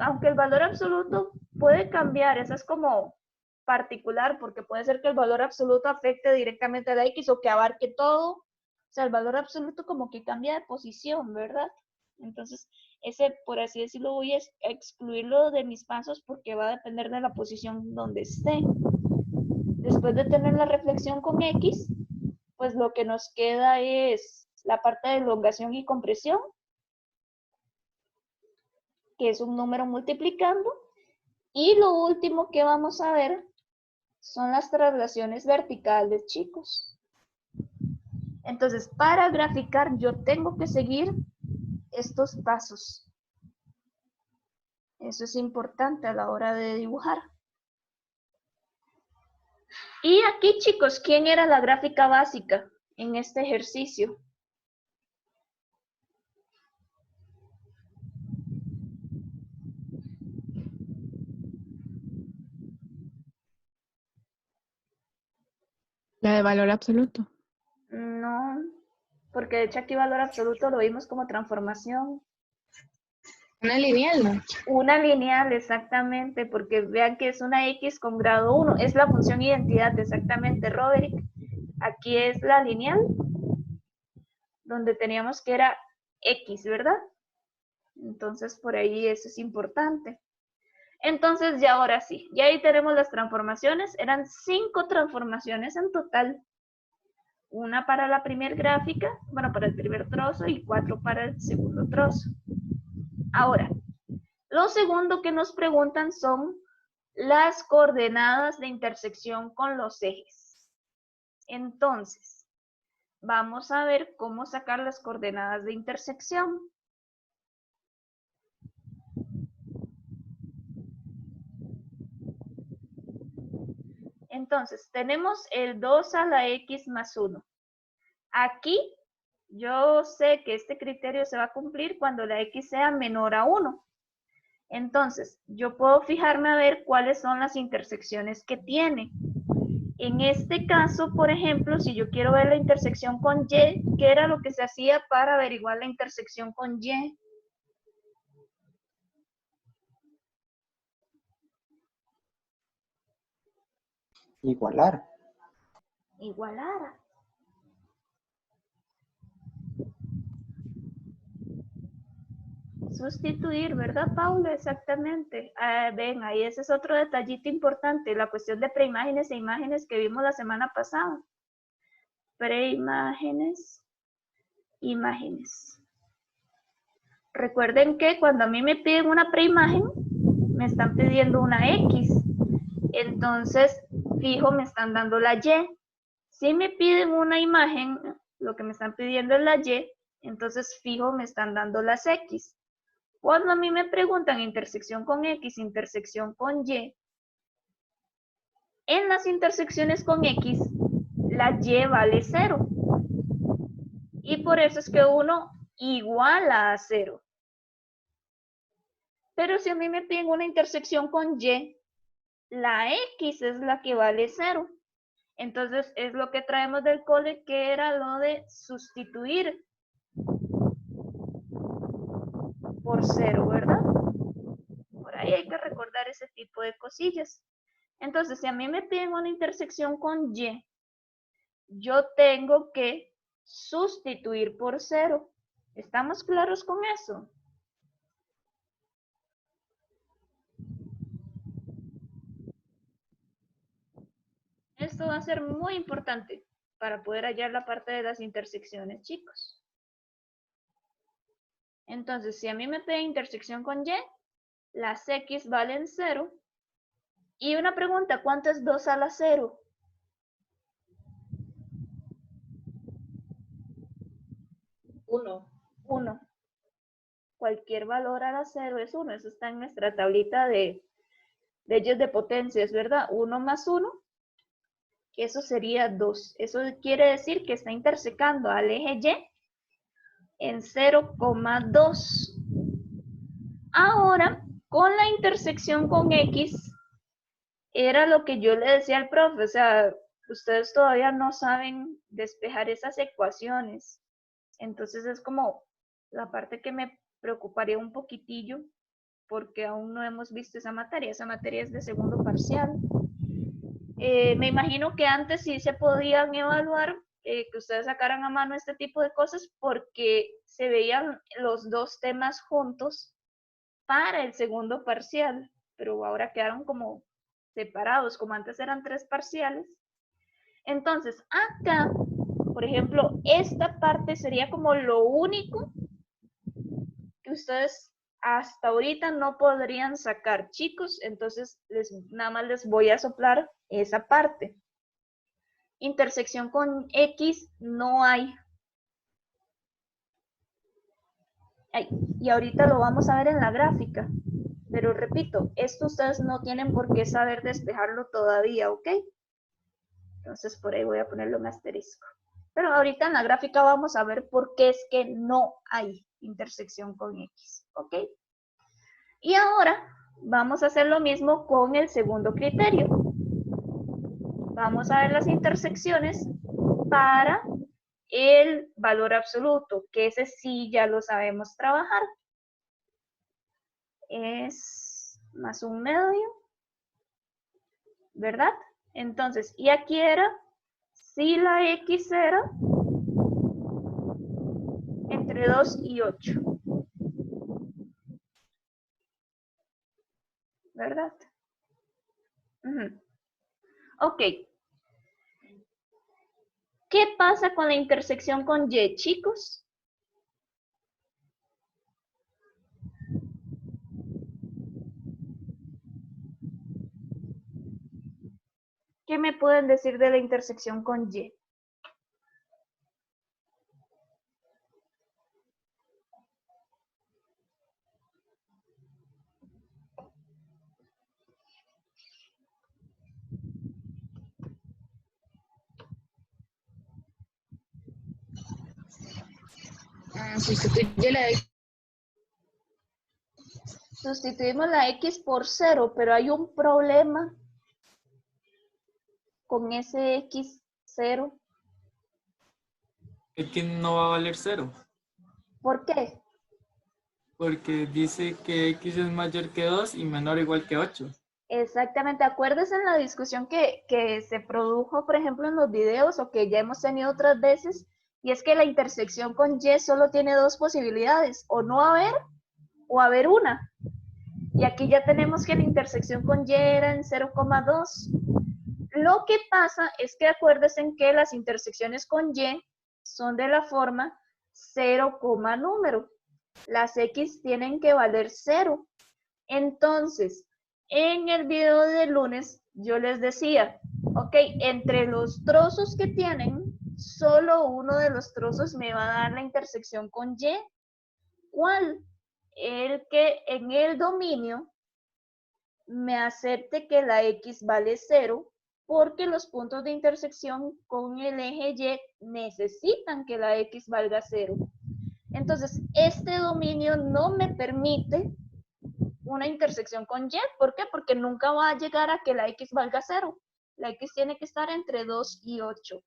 Aunque el valor absoluto puede cambiar, eso es como particular, porque puede ser que el valor absoluto afecte directamente a la X o que abarque todo. O sea, el valor absoluto como que cambia de posición, ¿verdad? Entonces, ese, por así decirlo, voy a excluirlo de mis pasos porque va a depender de la posición donde esté. Después de tener la reflexión con X, pues lo que nos queda es la parte de elongación y compresión, que es un número multiplicando. Y lo último que vamos a ver son las traslaciones verticales, chicos. Entonces, para graficar yo tengo que seguir estos pasos. Eso es importante a la hora de dibujar. Y aquí, chicos, ¿quién era la gráfica básica en este ejercicio? La de valor absoluto. No, porque de hecho aquí valor absoluto lo vimos como transformación. Una lineal, ¿no? Una lineal, exactamente, porque vean que es una X con grado 1. Es la función identidad, exactamente, Roderick. Aquí es la lineal, donde teníamos que era X, ¿verdad? Entonces, por ahí eso es importante. Entonces, ya ahora sí, ya ahí tenemos las transformaciones. Eran 5 transformaciones en total. Una para la primera gráfica, bueno, para el primer trozo y 4 para el segundo trozo. Ahora, lo segundo que nos preguntan son las coordenadas de intersección con los ejes. Entonces, vamos a ver cómo sacar las coordenadas de intersección. Entonces, tenemos el 2 a la x más 1. Aquí, yo sé que este criterio se va a cumplir cuando la x sea menor a 1. Entonces, yo puedo fijarme a ver cuáles son las intersecciones que tiene. En este caso, por ejemplo, si yo quiero ver la intersección con y, ¿qué era lo que se hacía para averiguar la intersección con y? Igualar. Igualar. Sustituir, ¿verdad, Paula? Exactamente. Ven, ahí ese es otro detallito importante, la cuestión de preimágenes e imágenes que vimos la semana pasada. Preimágenes, imágenes. Recuerden que cuando a mí me piden una preimagen, me están pidiendo una X. Entonces, fijo, me están dando la Y. Si me piden una imagen, lo que me están pidiendo es la Y, entonces, fijo, me están dando las X. Cuando a mí me preguntan intersección con X, intersección con Y, en las intersecciones con X, la Y vale 0. Y por eso es que uno iguala a 0. Pero si a mí me piden una intersección con Y, la X es la que vale 0. Entonces es lo que traemos del cole, que era lo de sustituir por 0, ¿verdad? Por ahí hay que recordar ese tipo de cosillas. Entonces, si a mí me piden una intersección con Y, yo tengo que sustituir por 0. ¿Estamos claros con eso? Esto va a ser muy importante para poder hallar la parte de las intersecciones, chicos. Entonces, si a mí me piden intersección con Y, las X valen 0. Y una pregunta, ¿cuánto es 2 a la 0? 1. Cualquier valor a la 0 es 1. Eso está en nuestra tablita de leyes de potencias, ¿verdad? 1 más 1, eso sería 2. Eso quiere decir que está intersecando al eje Y en 0,2. Ahora, con la intersección con X, era lo que yo le decía al profe, o sea, ustedes todavía no saben despejar esas ecuaciones. Entonces es como la parte que me preocuparía un poquitillo, porque aún no hemos visto esa materia es de segundo parcial. Me imagino que antes sí se podían evaluar, que ustedes sacaran a mano este tipo de cosas, porque se veían los dos temas juntos para el segundo parcial, pero ahora quedaron como separados, como antes eran 3 parciales. Entonces, acá, por ejemplo, esta parte sería como lo único que ustedes hasta ahorita no podrían sacar, chicos. Entonces, nada más les voy a soplar esa parte. Intersección con X no hay. Y ahorita lo vamos a ver en la gráfica. Pero repito, esto ustedes no tienen por qué saber despejarlo todavía, ¿ok? Entonces por ahí voy a ponerle un asterisco. Pero ahorita en la gráfica vamos a ver por qué es que no hay intersección con X, ¿ok? Y ahora vamos a hacer lo mismo con el segundo criterio. Vamos a ver las intersecciones para el valor absoluto, que ese sí ya lo sabemos trabajar. Es más un medio, ¿verdad? Entonces, y aquí era, si la X era entre 2 y 8. ¿Verdad? Ok. ¿Qué pasa con la intersección con Y, chicos? ¿Qué me pueden decir de la intersección con Y? Sustituye la X. Sustituimos la X por 0, pero hay un problema con ese X0. X no va a valer 0, ¿Por qué? porque dice que X es mayor que 2 y menor o igual que 8. Exactamente, acuérdense en la discusión que se produjo, por ejemplo, en los videos o que ya hemos tenido otras veces, y es que la intersección con Y solo tiene dos posibilidades, o no haber o haber una. Y aquí ya tenemos que la intersección con Y era en 0,2. Lo que pasa es que acuérdense que las intersecciones con Y son de la forma 0, número. Las X tienen que valer 0. Entonces, en el video del lunes yo les decía, ok, entre los trozos que tienen, solo uno de los trozos me va a dar la intersección con Y. ¿Cuál? El que en el dominio me acepte que la X vale 0, porque los puntos de intersección con el eje Y necesitan que la X valga 0. Entonces, este dominio no me permite una intersección con Y. ¿Por qué? Porque nunca va a llegar a que la X valga 0. La X tiene que estar entre 2 y 8.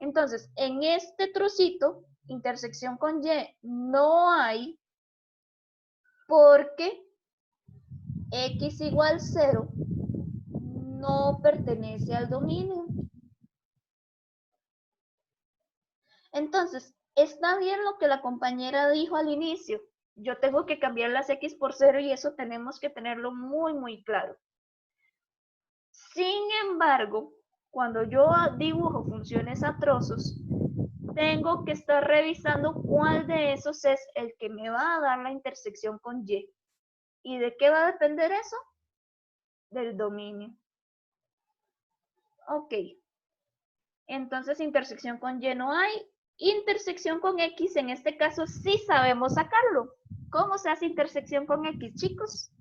Entonces, en este trocito, intersección con Y no hay, porque X igual 0 no pertenece al dominio. Entonces, está bien lo que la compañera dijo al inicio. Yo tengo que cambiar las X por 0 y eso tenemos que tenerlo muy, muy claro. Sin embargo, cuando yo dibujo funciones a trozos, tengo que estar revisando cuál de esos es el que me va a dar la intersección con Y. ¿Y de qué va a depender eso? Del dominio. Ok. Entonces, intersección con Y no hay. Intersección con X, en este caso, sí sabemos sacarlo. ¿Cómo se hace intersección con X, chicos?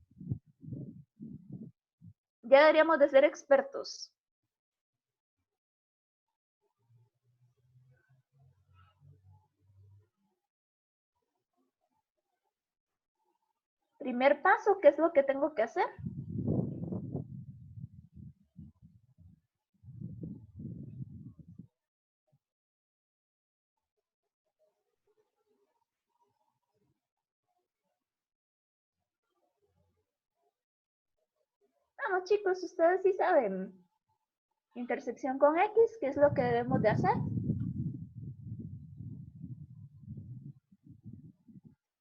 Ya deberíamos de ser expertos. Primer paso, ¿qué es lo que tengo que hacer? Vamos, chicos, ustedes sí saben. Intersección con X, ¿qué es lo que debemos de hacer?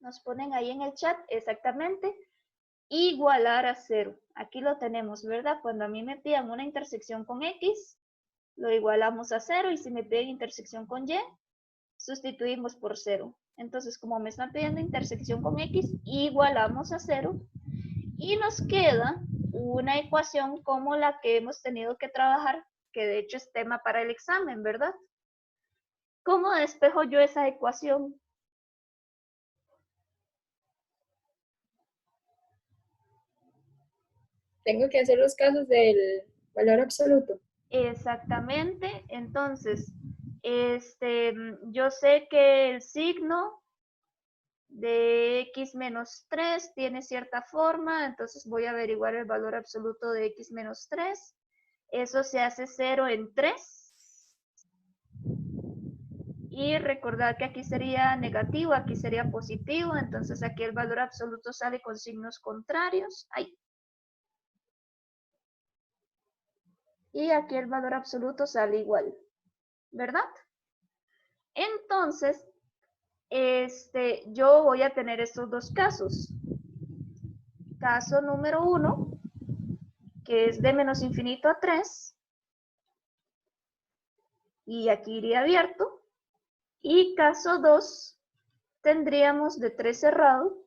Nos ponen ahí en el chat exactamente. Igualar a 0. Aquí lo tenemos, ¿verdad? Cuando a mí me pidan una intersección con X, lo igualamos a 0. Y si me piden intersección con Y, sustituimos por 0. Entonces, como me están pidiendo intersección con X, igualamos a 0. Y nos queda una ecuación como la que hemos tenido que trabajar, que de hecho es tema para el examen, ¿verdad? ¿Cómo despejo yo esa ecuación? Tengo que hacer los casos del valor absoluto. Exactamente. Entonces, yo sé que el signo de x menos 3 tiene cierta forma, entonces voy a averiguar el valor absoluto de x menos 3. Eso se hace 0 en 3. Y recordar que aquí sería negativo, aquí sería positivo, entonces aquí el valor absoluto sale con signos contrarios. Ahí. Y aquí el valor absoluto sale igual, ¿verdad? Entonces, yo voy a tener estos dos casos. Caso número 1, que es de menos infinito a 3. y aquí iría abierto. Y caso 2, tendríamos de 3 cerrado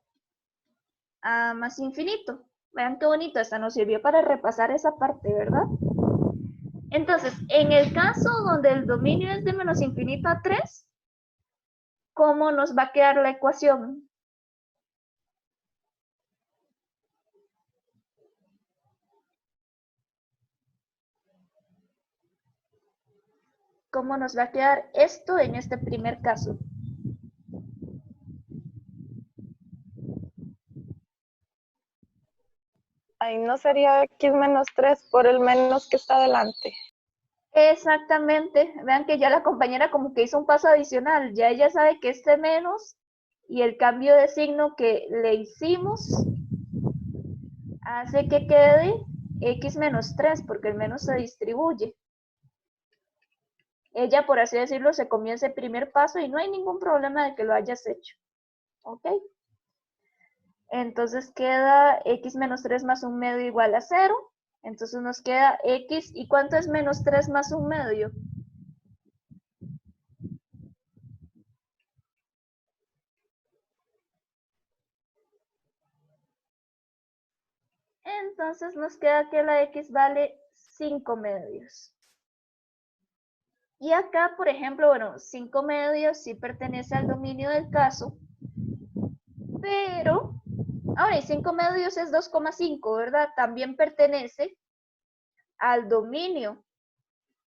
a más infinito. Vean qué bonito, esta nos sirvió para repasar esa parte, ¿verdad? Entonces, en el caso donde el dominio es de menos infinito a 3, ¿cómo nos va a quedar la ecuación? ¿Cómo nos va a quedar esto en este primer caso? Ahí no sería x menos 3 por el menos que está adelante. Exactamente. Vean que ya la compañera como que hizo un paso adicional. Ya ella sabe que este menos y el cambio de signo que le hicimos hace que quede x menos 3 porque el menos se distribuye. Ella, por así decirlo, se comió ese primer paso y no hay ningún problema de que lo hayas hecho. ¿Ok? Entonces queda x menos 3 más 1/2 igual a 0. Entonces nos queda x. ¿Y cuánto es menos 3 más 1/2? Entonces nos queda que la x vale 5/2. Y acá, por ejemplo, bueno, 5/2 sí pertenece al dominio del caso, pero, ahora, y 5/2 es 2,5, ¿verdad? También pertenece al dominio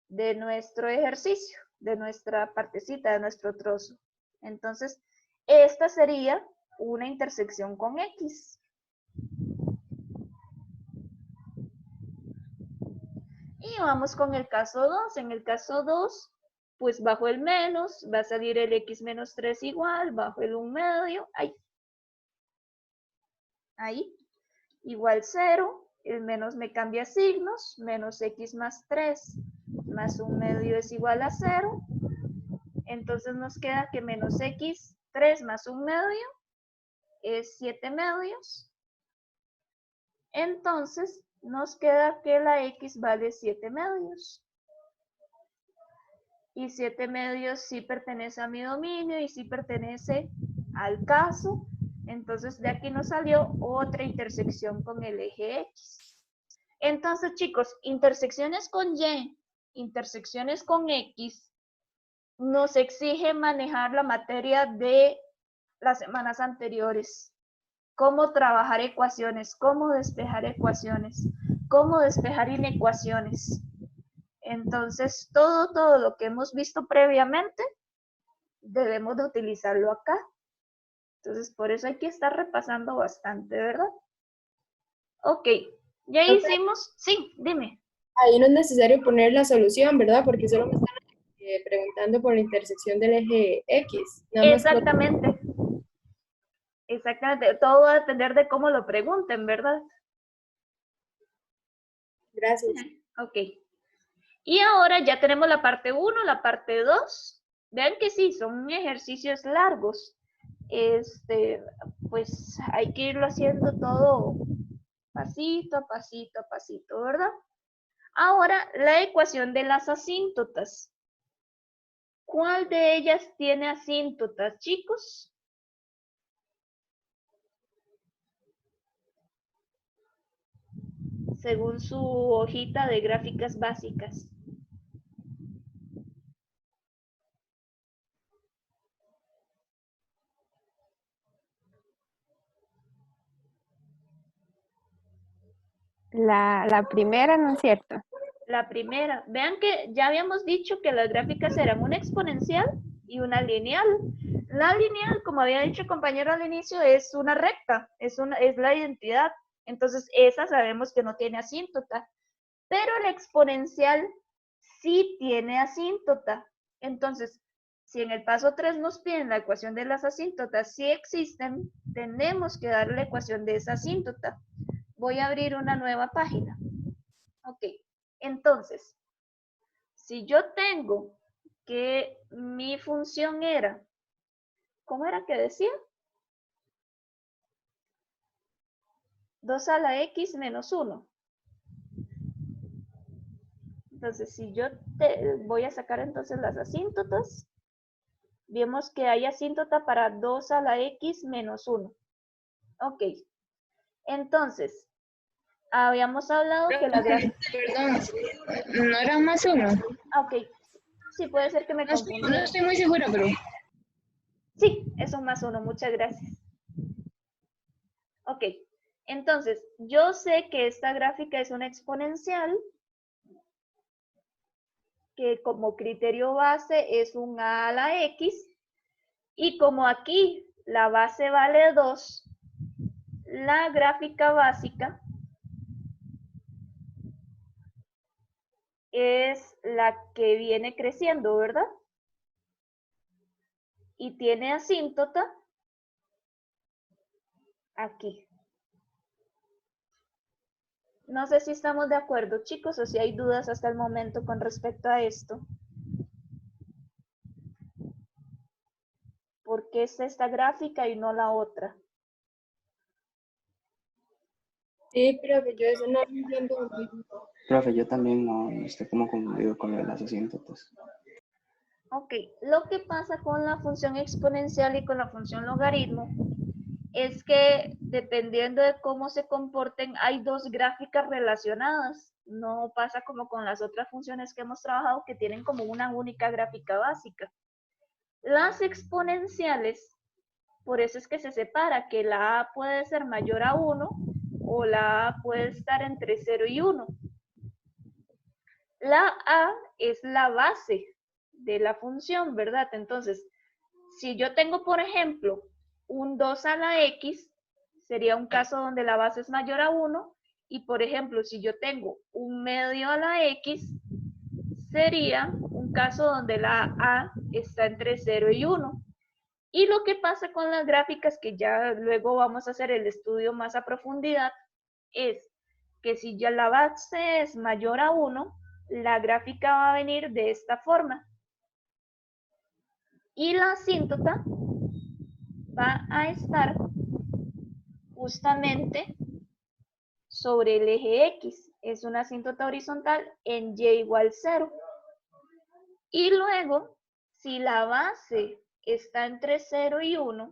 de nuestro ejercicio, de nuestra partecita, de nuestro trozo. Entonces, esta sería una intersección con x. Y vamos con el caso 2. En el caso 2, pues bajo el menos, va a salir el x menos 3 igual, bajo el 1/2, ahí, igual 0, el menos me cambia signos, menos x más 3 más 1/2 es igual a 0, entonces nos queda que menos x 3 más 1/2 es 7/2, entonces nos queda que la x vale 7/2. Y 7/2 sí pertenece a mi dominio y sí pertenece al caso. Entonces de aquí nos salió otra intersección con el eje X. Entonces, chicos, intersecciones con Y, intersecciones con X, nos exige manejar la materia de las semanas anteriores. Cómo trabajar ecuaciones, cómo despejar ecuaciones, cómo despejar inecuaciones. Entonces, todo lo que hemos visto previamente, debemos de utilizarlo acá. Entonces, por eso hay que estar repasando bastante, ¿verdad? Ok, ya hicimos, sí, dime. Ahí no es necesario poner la solución, ¿verdad? Porque solo me están preguntando por la intersección del eje X. Nada más Exactamente. Exactamente, todo va a depender de cómo lo pregunten, ¿verdad? Gracias. Ok. Y ahora ya tenemos la parte 1, la parte 2. Vean que sí, son ejercicios largos. Pues hay que irlo haciendo todo pasito a pasito a pasito, ¿verdad? Ahora, la ecuación de las asíntotas. ¿Cuál de ellas tiene asíntotas, chicos? Según su hojita de gráficas básicas. La primera, ¿no es cierto? La primera, vean que ya habíamos dicho que las gráficas eran una exponencial y una lineal. La lineal, como había dicho el compañero al inicio, es una recta, es la identidad. Entonces, esa sabemos que no tiene asíntota. Pero la exponencial sí tiene asíntota. Entonces, si en el paso 3 nos piden la ecuación de las asíntotas, si existen, tenemos que dar la ecuación de esa asíntota. Voy a abrir una nueva página. Ok, entonces, si yo tengo que mi función era, ¿cómo era que decía? 2 a la x menos 1. Entonces, si yo voy a sacar entonces las asíntotas, vemos que hay asíntota para 2 a la x menos 1. Ok. Entonces, habíamos hablado que la gráfica... Perdón, ¿no era más uno? Ok. Sí, puede ser que me No confundí. estoy muy segura, pero... Sí, es un más 1. Muchas gracias. Ok. Entonces, yo sé que esta gráfica es una exponencial que como criterio base es un a la x, y como aquí la base vale 2, la gráfica básica es la que viene creciendo, ¿verdad? Y tiene asíntota aquí. No sé si estamos de acuerdo, chicos, o si hay dudas hasta el momento con respecto a esto. ¿Por qué es esta gráfica y no la otra? Sí, profe, yo eso no lo entiendo muy bien. Profe, yo también no estoy como confundido con lo de las asíntotas. Ok, lo que pasa con la función exponencial y con la función logaritmo es que dependiendo de cómo se comporten, hay dos gráficas relacionadas. No pasa como con las otras funciones que hemos trabajado que tienen como una única gráfica básica. Las exponenciales, por eso es que se separa, que la a puede ser mayor a 1 o la a puede estar entre 0 y 1. La a es la base de la función, ¿verdad? Entonces, si yo tengo, por ejemplo, un 2 a la x, sería un caso donde la base es mayor a 1, y por ejemplo, si yo tengo un medio a la x, sería un caso donde la a está entre 0 y 1. Y lo que pasa con las gráficas, que ya luego vamos a hacer el estudio más a profundidad, es que si ya la base es mayor a 1, la gráfica va a venir de esta forma. Y la asíntota va a estar justamente sobre el eje X. Es una asíntota horizontal en Y igual 0. Y luego, si la base está entre 0 y 1,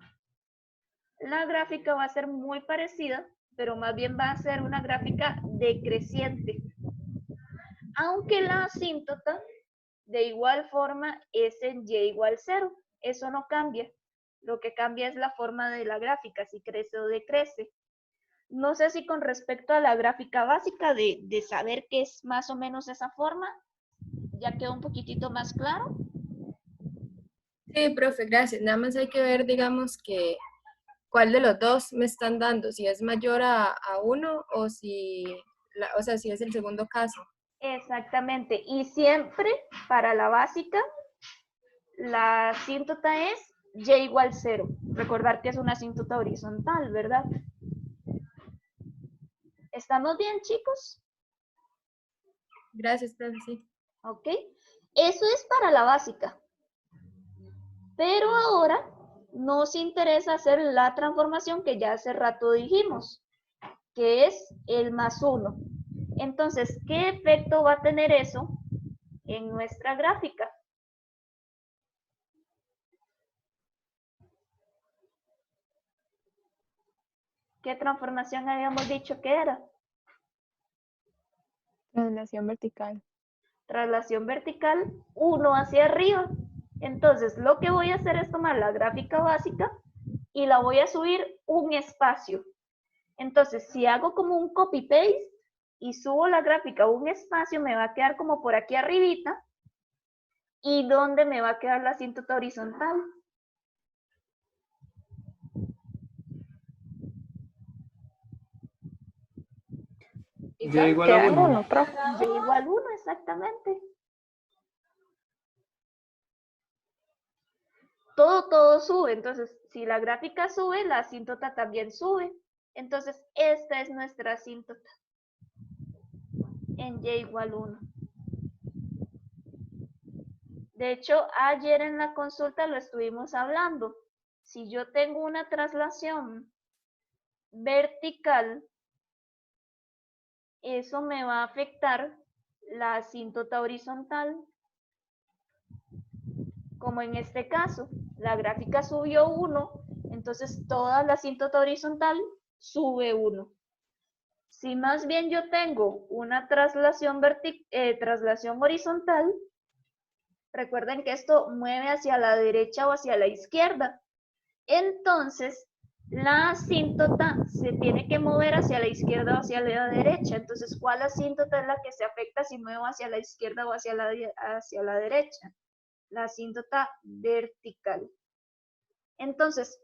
la gráfica va a ser muy parecida, pero más bien va a ser una gráfica decreciente. Aunque la asíntota de igual forma es en Y igual 0. Eso no cambia. Lo que cambia es la forma de la gráfica, si crece o decrece. No sé si con respecto a la gráfica básica de saber qué es más o menos esa forma, ya quedó un poquitito más claro. Sí, profe, gracias. Nada más hay que ver, digamos, que cuál de los dos me están dando, si es mayor a 1 o si, o sea, si es el segundo caso. Exactamente. Y siempre para la básica, la asíntota es Y igual 0. Recordar que es una asíntota horizontal, ¿verdad? ¿Estamos bien, chicos? Gracias, profe, sí. ¿Ok? Eso es para la básica. Pero ahora nos interesa hacer la transformación que ya hace rato dijimos, que es el más 1. Entonces, ¿qué efecto va a tener eso en nuestra gráfica? ¿Qué transformación habíamos dicho que era? Traslación vertical. Traslación vertical, 1 hacia arriba. Entonces, lo que voy a hacer es tomar la gráfica básica y la voy a subir un espacio. Entonces, si hago como un copy-paste y subo la gráfica un espacio, me va a quedar como por aquí arribita. ¿Y dónde me va a quedar la asíntota horizontal? Y igual a Queda en 1. 1, profe. Y igual 1, exactamente. Todo sube. Entonces, si la gráfica sube, la asíntota también sube. Entonces, esta es nuestra asíntota en Y igual 1. De hecho, ayer en la consulta lo estuvimos hablando. Si yo tengo una traslación vertical, eso me va a afectar la asíntota horizontal. Como en este caso, la gráfica subió 1, entonces toda la asíntota horizontal sube 1. Si más bien yo tengo una traslación horizontal, recuerden que esto mueve hacia la derecha o hacia la izquierda. Entonces, la asíntota se tiene que mover hacia la izquierda o hacia la derecha. Entonces, ¿cuál asíntota es la que se afecta si muevo hacia la izquierda o hacia la derecha? La asíntota vertical. Entonces,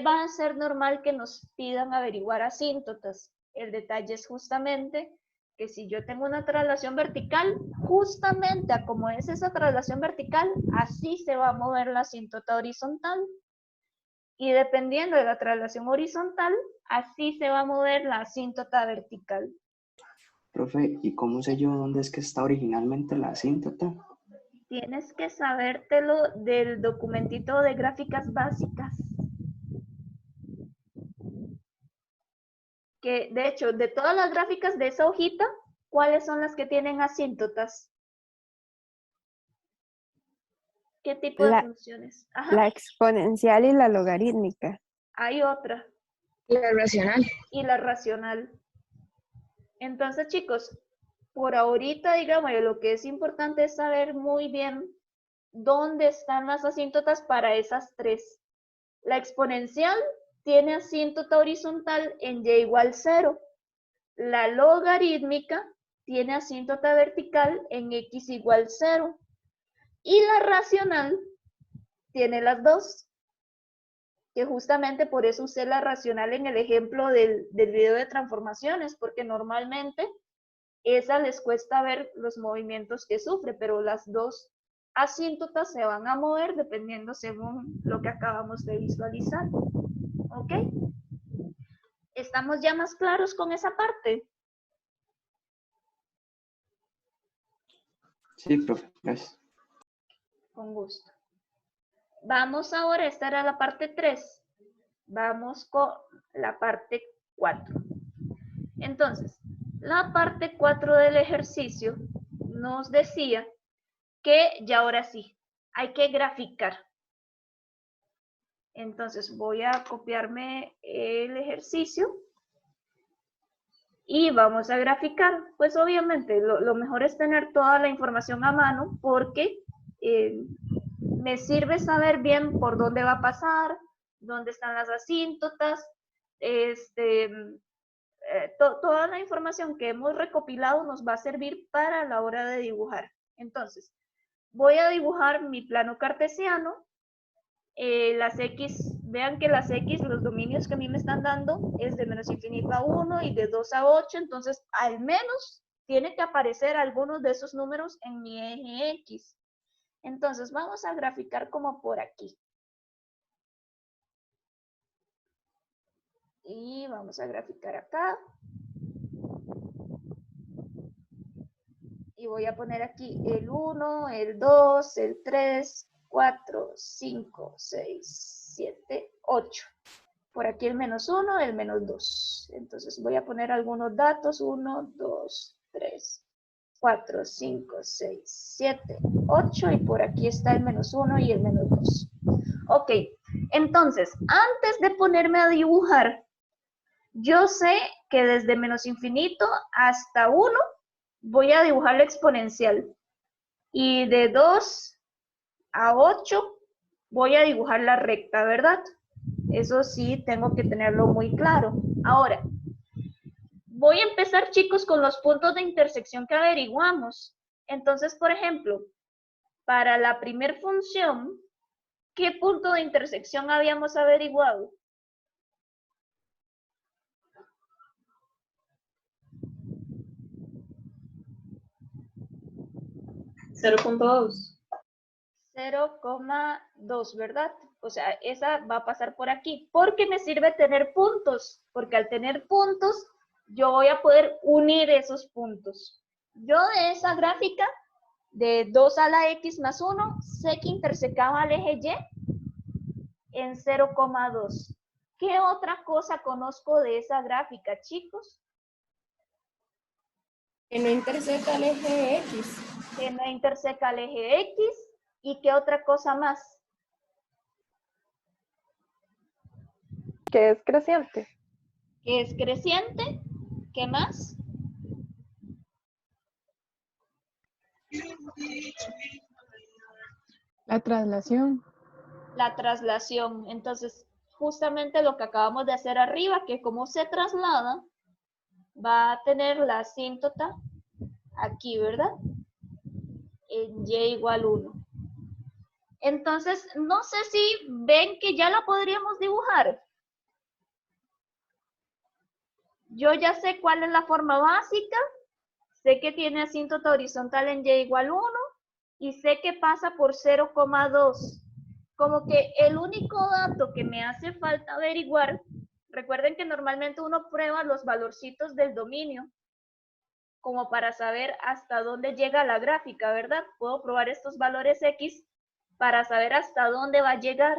va a ser normal que nos pidan averiguar asíntotas. El detalle es justamente que si yo tengo una traslación vertical, justamente a como es esa traslación vertical, así se va a mover la asíntota horizontal. Y dependiendo de la traslación horizontal, así se va a mover la asíntota vertical. Profe, ¿y cómo sé yo dónde es que está originalmente la asíntota? Tienes que sabértelo del documentito de gráficas básicas. Que de hecho, de todas las gráficas de esa hojita, ¿cuáles son las que tienen asíntotas? ¿Qué tipo de funciones? Ajá. La exponencial y la logarítmica. Hay otra. La racional. Y la racional. Entonces, chicos, por ahorita, digamos, lo que es importante es saber muy bien dónde están las asíntotas para esas tres. La exponencial tiene asíntota horizontal en y igual 0. La logarítmica tiene asíntota vertical en x igual 0. Y la racional tiene las dos. Que justamente por eso usé la racional en el ejemplo del video de transformaciones, porque normalmente esa les cuesta ver los movimientos que sufre, pero las dos asíntotas se van a mover dependiendo según lo que acabamos de visualizar. ¿Ok? ¿Estamos ya más claros con esa parte? Sí, profe, gracias. Con gusto. Vamos ahora, esta era la parte 3. Vamos con la parte 4. Entonces, la parte 4 del ejercicio nos decía que ya ahora sí, hay que graficar. Entonces voy a copiarme el ejercicio y vamos a graficar. Pues obviamente lo mejor es tener toda la información a mano porque me sirve saber bien por dónde va a pasar, dónde están las asíntotas, toda la información que hemos recopilado nos va a servir para la hora de dibujar. Entonces, voy a dibujar mi plano cartesiano. Las X, vean que las X, los dominios que a mí me están dando es de menos infinito a 1 y de 2 a 8, entonces al menos tiene que aparecer algunos de esos números en mi eje X. Entonces vamos a graficar como por aquí. Y vamos a graficar acá. Y voy a poner aquí el 1, el 2, el 3, 4, 5, 6, 7, 8. Por aquí el menos 1, el menos 2. Entonces voy a poner algunos datos. 1, 2, 3, 4, 5, 6, 7, 8. Y por aquí está el menos 1 y el menos 2. Ok, entonces, antes de ponerme a dibujar, yo sé que desde menos infinito hasta 1 voy a dibujar la exponencial. Y de 2 a 8 voy a dibujar la recta, ¿verdad? Eso sí, tengo que tenerlo muy claro. Ahora, voy a empezar, chicos, con los puntos de intersección que averiguamos. Entonces, por ejemplo, para la primer función, ¿qué punto de intersección habíamos averiguado? $0.2. 0,2, ¿verdad? O sea, esa va a pasar por aquí. ¿Por qué me sirve tener puntos? Porque al tener puntos, yo voy a poder unir esos puntos. Yo de esa gráfica, de 2 a la X más 1, sé que intersecaba al eje Y en 0,2. ¿Qué otra cosa conozco de esa gráfica, chicos? Que no interseca el eje X. Que no interseca el eje X. ¿Y qué otra cosa más? Que es creciente. Que es creciente. ¿Qué más? La traslación. La traslación. Entonces, justamente lo que acabamos de hacer arriba, que como se traslada, va a tener la asíntota aquí, ¿verdad? En y igual 1. Entonces, no sé si ven que ya la podríamos dibujar. Yo ya sé cuál es la forma básica, sé que tiene asíntota horizontal en y igual 1 y sé que pasa por 0,2. Como que el único dato que me hace falta averiguar, recuerden que normalmente uno prueba los valorcitos del dominio, como para saber hasta dónde llega la gráfica, ¿verdad? Puedo probar estos valores X para saber hasta dónde va a llegar,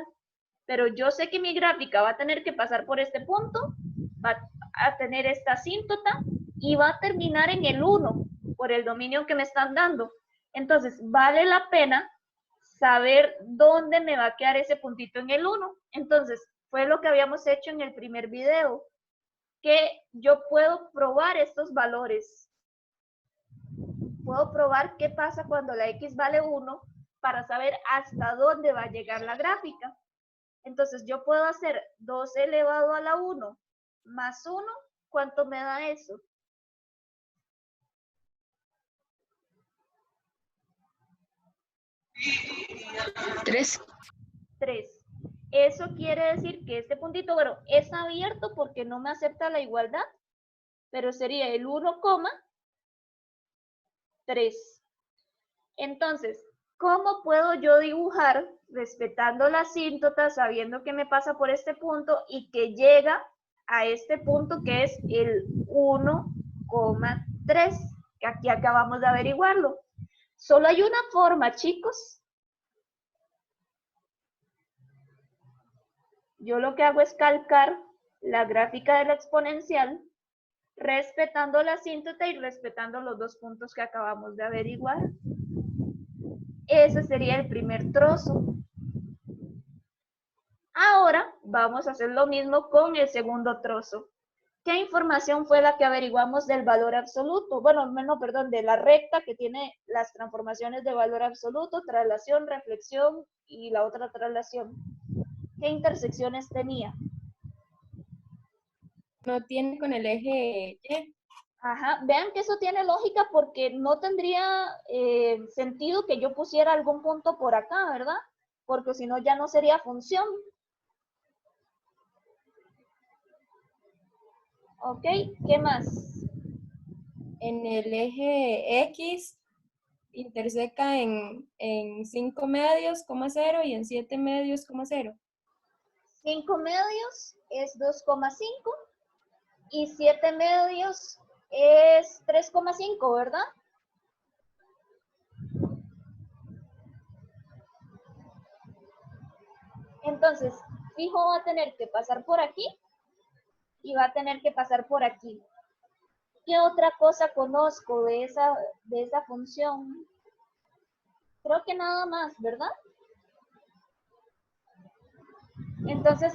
pero yo sé que mi gráfica va a tener que pasar por este punto, va a tener esta asíntota y va a terminar en el 1 por el dominio que me están dando. Entonces, vale la pena saber dónde me va a quedar ese puntito en el 1. Entonces, fue lo que habíamos hecho en el primer video, que yo puedo probar estos valores. Puedo probar qué pasa cuando la X vale 1 para saber hasta dónde va a llegar la gráfica. Entonces, yo puedo hacer 2 elevado a la 1 más 1. ¿Cuánto me da eso? 3. 3. Eso quiere decir que este puntito, bueno, es abierto porque no me acepta la igualdad, pero sería el 1,3. Entonces, ¿cómo puedo yo dibujar respetando la asíntota, sabiendo que me pasa por este punto y que llega a este punto que es el 1,3, que aquí acabamos de averiguarlo? Solo hay una forma, chicos. Yo lo que hago es calcar la gráfica de la exponencial, respetando la asíntota y respetando los dos puntos que acabamos de averiguar. Ese sería el primer trozo. Ahora vamos a hacer lo mismo con el segundo trozo. ¿Qué información fue la que averiguamos del valor absoluto? Bueno, no, perdón, de la recta que tiene las transformaciones de valor absoluto, traslación, reflexión y la otra traslación. ¿Qué intersecciones tenía? No tiene con el eje Y. Ajá, vean que eso tiene lógica porque no tendría sentido que yo pusiera algún punto por acá, ¿verdad? Porque si no ya no sería función. Ok, ¿qué más? En el eje X interseca en 5 medios, 0 y en 7 medios, 0. 5 medios es 2,5 y 7 medios es 3,5, ¿verdad? Entonces, fijo va a tener que pasar por aquí y va a tener que pasar por aquí. ¿Qué otra cosa conozco de esa función? Creo que nada más, ¿verdad? Entonces,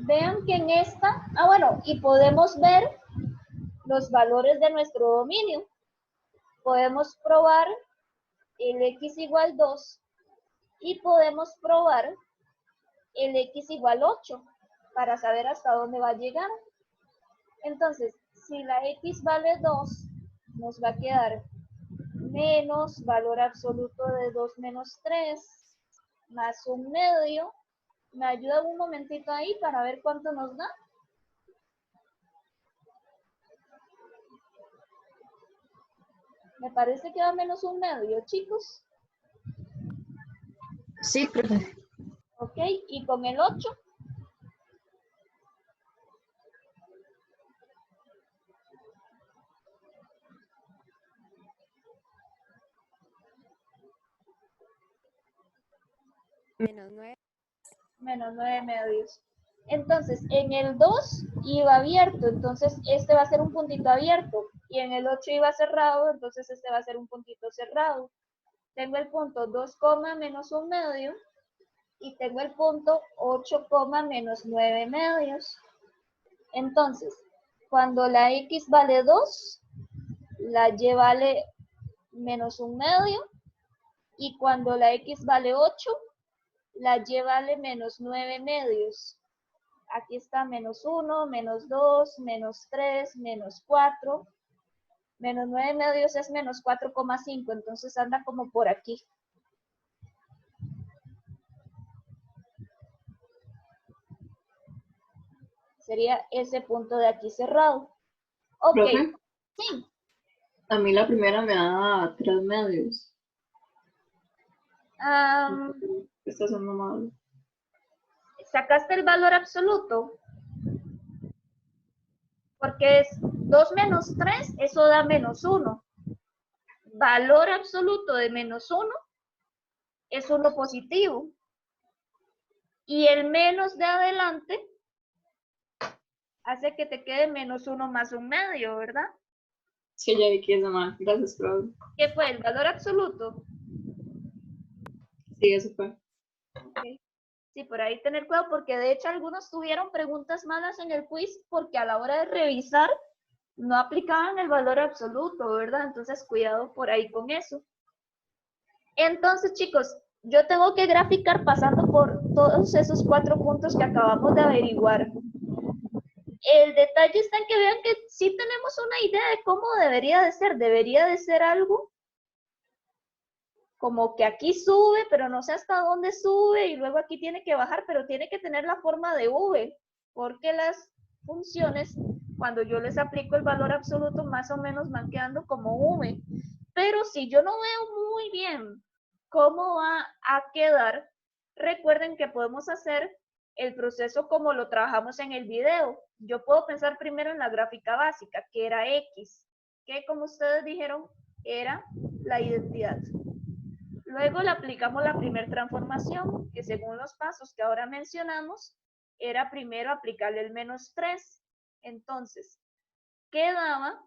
vean que en esta, bueno, y podemos ver los valores de nuestro dominio. Podemos probar el x igual 2 y podemos probar el x igual 8 para saber hasta dónde va a llegar. Entonces, si la x vale 2, nos va a quedar menos valor absoluto de 2 menos 3 más 1 medio. ¿Me ayuda un momentito ahí para ver cuánto nos da? Me parece que da menos 1 medio, chicos. Sí, profe. Ok, y con el 8. Menos 9. Menos 9 medios. Entonces, en el 2 iba abierto, entonces este va a ser un puntito abierto. y en el 8 iba cerrado, entonces este va a ser un puntito cerrado. Tengo el punto 2, menos 1 medio, y tengo el punto 8, menos 9 medios. Entonces, cuando la X vale 2, la Y vale menos 1 medio, y cuando la X vale 8, la Y vale menos 9 medios. Aquí está menos 1, menos 2, menos 3, menos 4. Menos 9 medios es menos 4,5, entonces anda como por aquí. Sería ese punto de aquí cerrado. Ok. Profe, Sí. a mí la primera me da 3 medios. Está haciendo mal. ¿Sacaste el valor absoluto? Porque es 2 menos 3, eso da menos 1. Valor absoluto de menos 1 es 1 positivo. Y el menos de adelante hace que te quede menos 1 más 1 medio, ¿verdad? Sí, ya vi que hice mal. Gracias, profe. ¿Qué fue? ¿El valor absoluto? Sí, eso fue. Okay. Sí, por ahí tener cuidado, porque de hecho algunos tuvieron preguntas malas en el quiz porque a la hora de revisar no aplicaban el valor absoluto, ¿verdad? Entonces, cuidado por ahí con eso. Entonces, chicos, yo tengo que graficar pasando por todos esos 4 puntos que acabamos de averiguar. El detalle está en que vean que sí tenemos una idea de cómo debería de ser. Debería de ser algo como que aquí sube, pero no sé hasta dónde sube, y luego aquí tiene que bajar, pero tiene que tener la forma de V, porque las funciones, cuando yo les aplico el valor absoluto, más o menos van quedando como V. Pero si yo no veo muy bien cómo va a quedar, recuerden que podemos hacer el proceso como lo trabajamos en el video. Yo puedo pensar primero en la gráfica básica, que era X, que como ustedes dijeron, era la identidad. Luego le aplicamos la primera transformación, que según los pasos que ahora mencionamos, era primero aplicarle el menos 3. Entonces, quedaba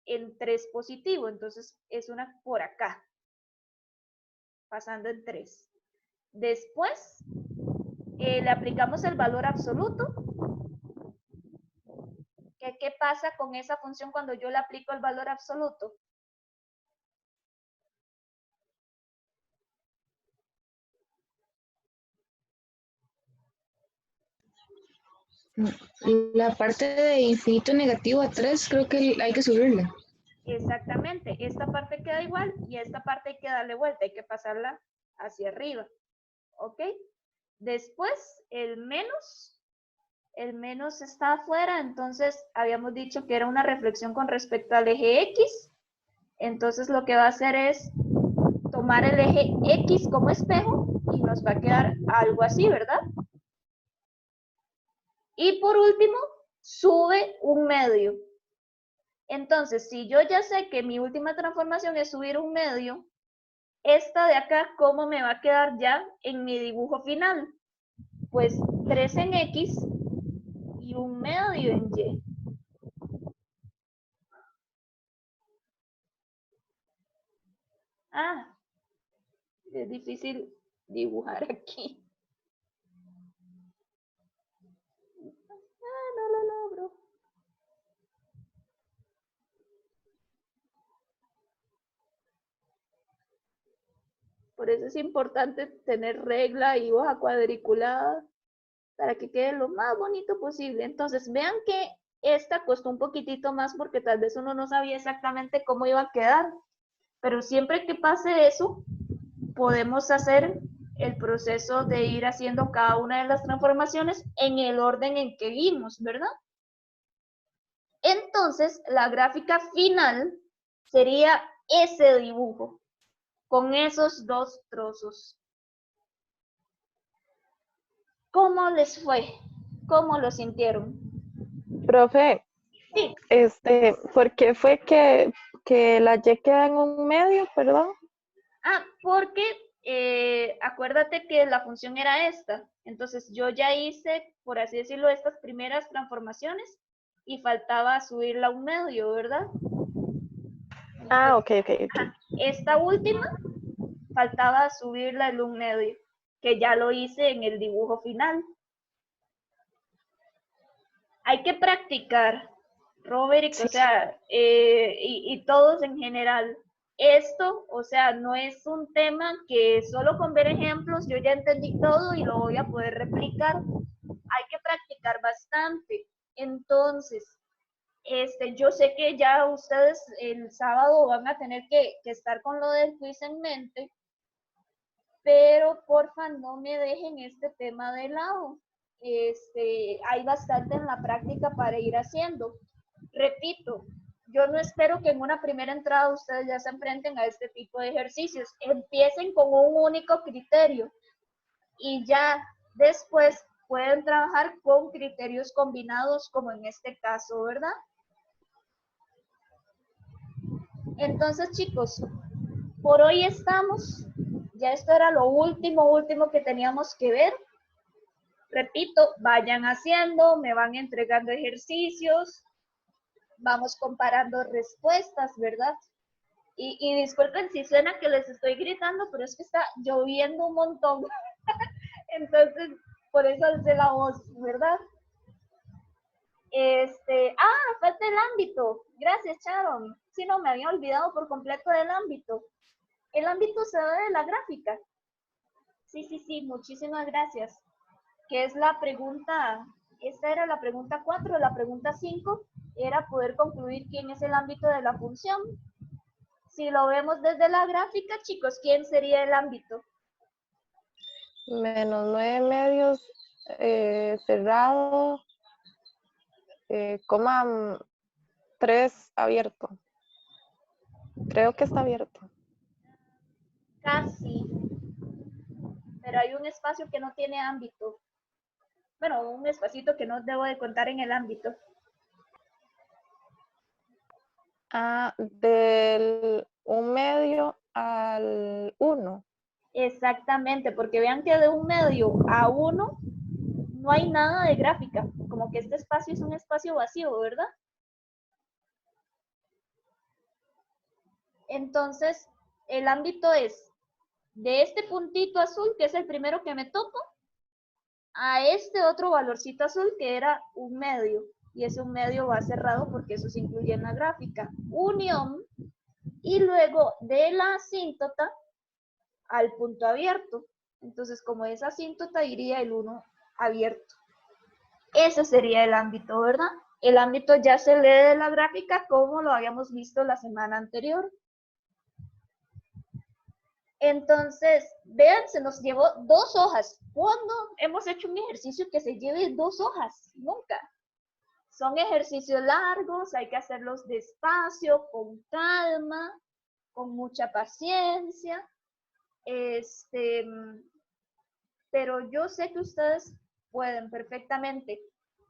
en 3 positivo, entonces es una por acá, pasando en 3. Después, le aplicamos el valor absoluto. ¿Qué pasa con esa función cuando yo le aplico el valor absoluto? La parte de infinito negativo a 3 creo que hay que subirla. Exactamente, esta parte queda igual y esta parte hay que darle vuelta, hay que pasarla hacia arriba, ¿ok? Después, el menos está afuera, entonces habíamos dicho que era una reflexión con respecto al eje X, entonces lo que va a hacer es tomar el eje X como espejo y nos va a quedar algo así, ¿verdad? Y por último, sube un medio. Entonces, si yo ya sé que mi última transformación es subir un medio, esta de acá, ¿cómo me va a quedar ya en mi dibujo final? Pues 3 en X y un medio en Y. Ah, es difícil dibujar aquí. Ah, no lo logro. Por eso es importante tener regla y hoja cuadriculada para que quede lo más bonito posible. Entonces, vean que esta costó un poquitito más porque tal vez uno no sabía exactamente cómo iba a quedar. Pero siempre que pase eso, podemos hacer el proceso de ir haciendo cada una de las transformaciones en el orden en que vimos, ¿verdad? Entonces, la gráfica final sería ese dibujo, con esos 2 trozos. ¿Cómo les fue? ¿Cómo lo sintieron? Profe, Sí. ¿Por qué fue que la Y queda en un medio, perdón? Porque acuérdate que la función era esta. Entonces yo ya hice, por así decirlo, estas primeras transformaciones y faltaba subirla a un medio, ¿verdad? Ah, ok. Esta última faltaba subirla en un medio, que ya lo hice en el dibujo final. Hay que practicar, Robert, Sí. o sea, y todos en general. Esto, o sea, no es un tema que solo con ver ejemplos yo ya entendí todo y lo voy a poder replicar. Hay que practicar bastante. Entonces, yo sé que ya ustedes el sábado van a tener que estar con lo del quiz en mente, pero porfa no me dejen este tema de lado. Hay bastante en la práctica para ir haciendo. Repito, yo no espero que en una primera entrada ustedes ya se enfrenten a este tipo de ejercicios. Empiecen con un único criterio y ya después pueden trabajar con criterios combinados como en este caso, ¿verdad? Entonces, chicos, por hoy estamos. Ya esto era lo último que teníamos que ver. Repito, vayan haciendo, me van entregando ejercicios, vamos comparando respuestas, ¿verdad? Y disculpen si suena que les estoy gritando, pero es que está lloviendo un montón. Entonces, por eso alcé la voz, ¿verdad? Falta el ámbito. Gracias, Sharon. Sí, no, me había olvidado por completo del ámbito. El ámbito se da de la gráfica. Sí, muchísimas gracias. Que es la pregunta, esta era la pregunta 4, la pregunta 5 era poder concluir quién es el ámbito de la función. Si lo vemos desde la gráfica, chicos, ¿quién sería el ámbito? Menos 9 medios, cerrado, coma 3 abierto. Creo que está abierto. Casi. Pero hay un espacio que no tiene ámbito. Bueno, un espacito que no debo de contar en el ámbito. Del 1 medio al 1. Exactamente, porque vean que de 1 medio a 1 no hay nada de gráfica. Como que este espacio es un espacio vacío, ¿verdad? Entonces, el ámbito es de este puntito azul, que es el primero que me topo, a este otro valorcito azul que era 1 medio. Y ese 1 medio va cerrado porque eso se incluye en la gráfica. Unión. Y luego de la asíntota al punto abierto. Entonces, como es asíntota, iría el 1 abierto. Ese sería el ámbito, ¿verdad? El ámbito ya se lee de la gráfica como lo habíamos visto la semana anterior. Entonces, vean, se nos llevó 2 hojas. ¿Cuándo hemos hecho un ejercicio que se lleve 2 hojas? Nunca. Son ejercicios largos, hay que hacerlos despacio, con calma, con mucha paciencia. Pero yo sé que ustedes pueden perfectamente.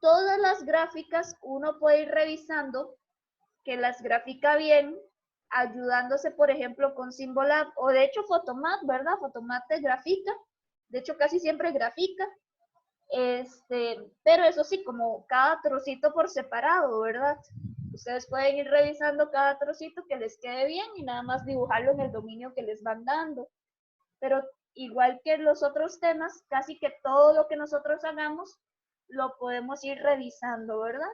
Todas las gráficas uno puede ir revisando que las grafica bien, ayudándose, por ejemplo, con Symbolab o de hecho Photomat, ¿verdad? Photomat te grafica, de hecho casi siempre grafica, pero eso sí, como cada trocito por separado, ¿verdad? Ustedes pueden ir revisando cada trocito que les quede bien y nada más dibujarlo en el dominio que les van dando. Pero igual que los otros temas, casi que todo lo que nosotros hagamos lo podemos ir revisando, ¿verdad?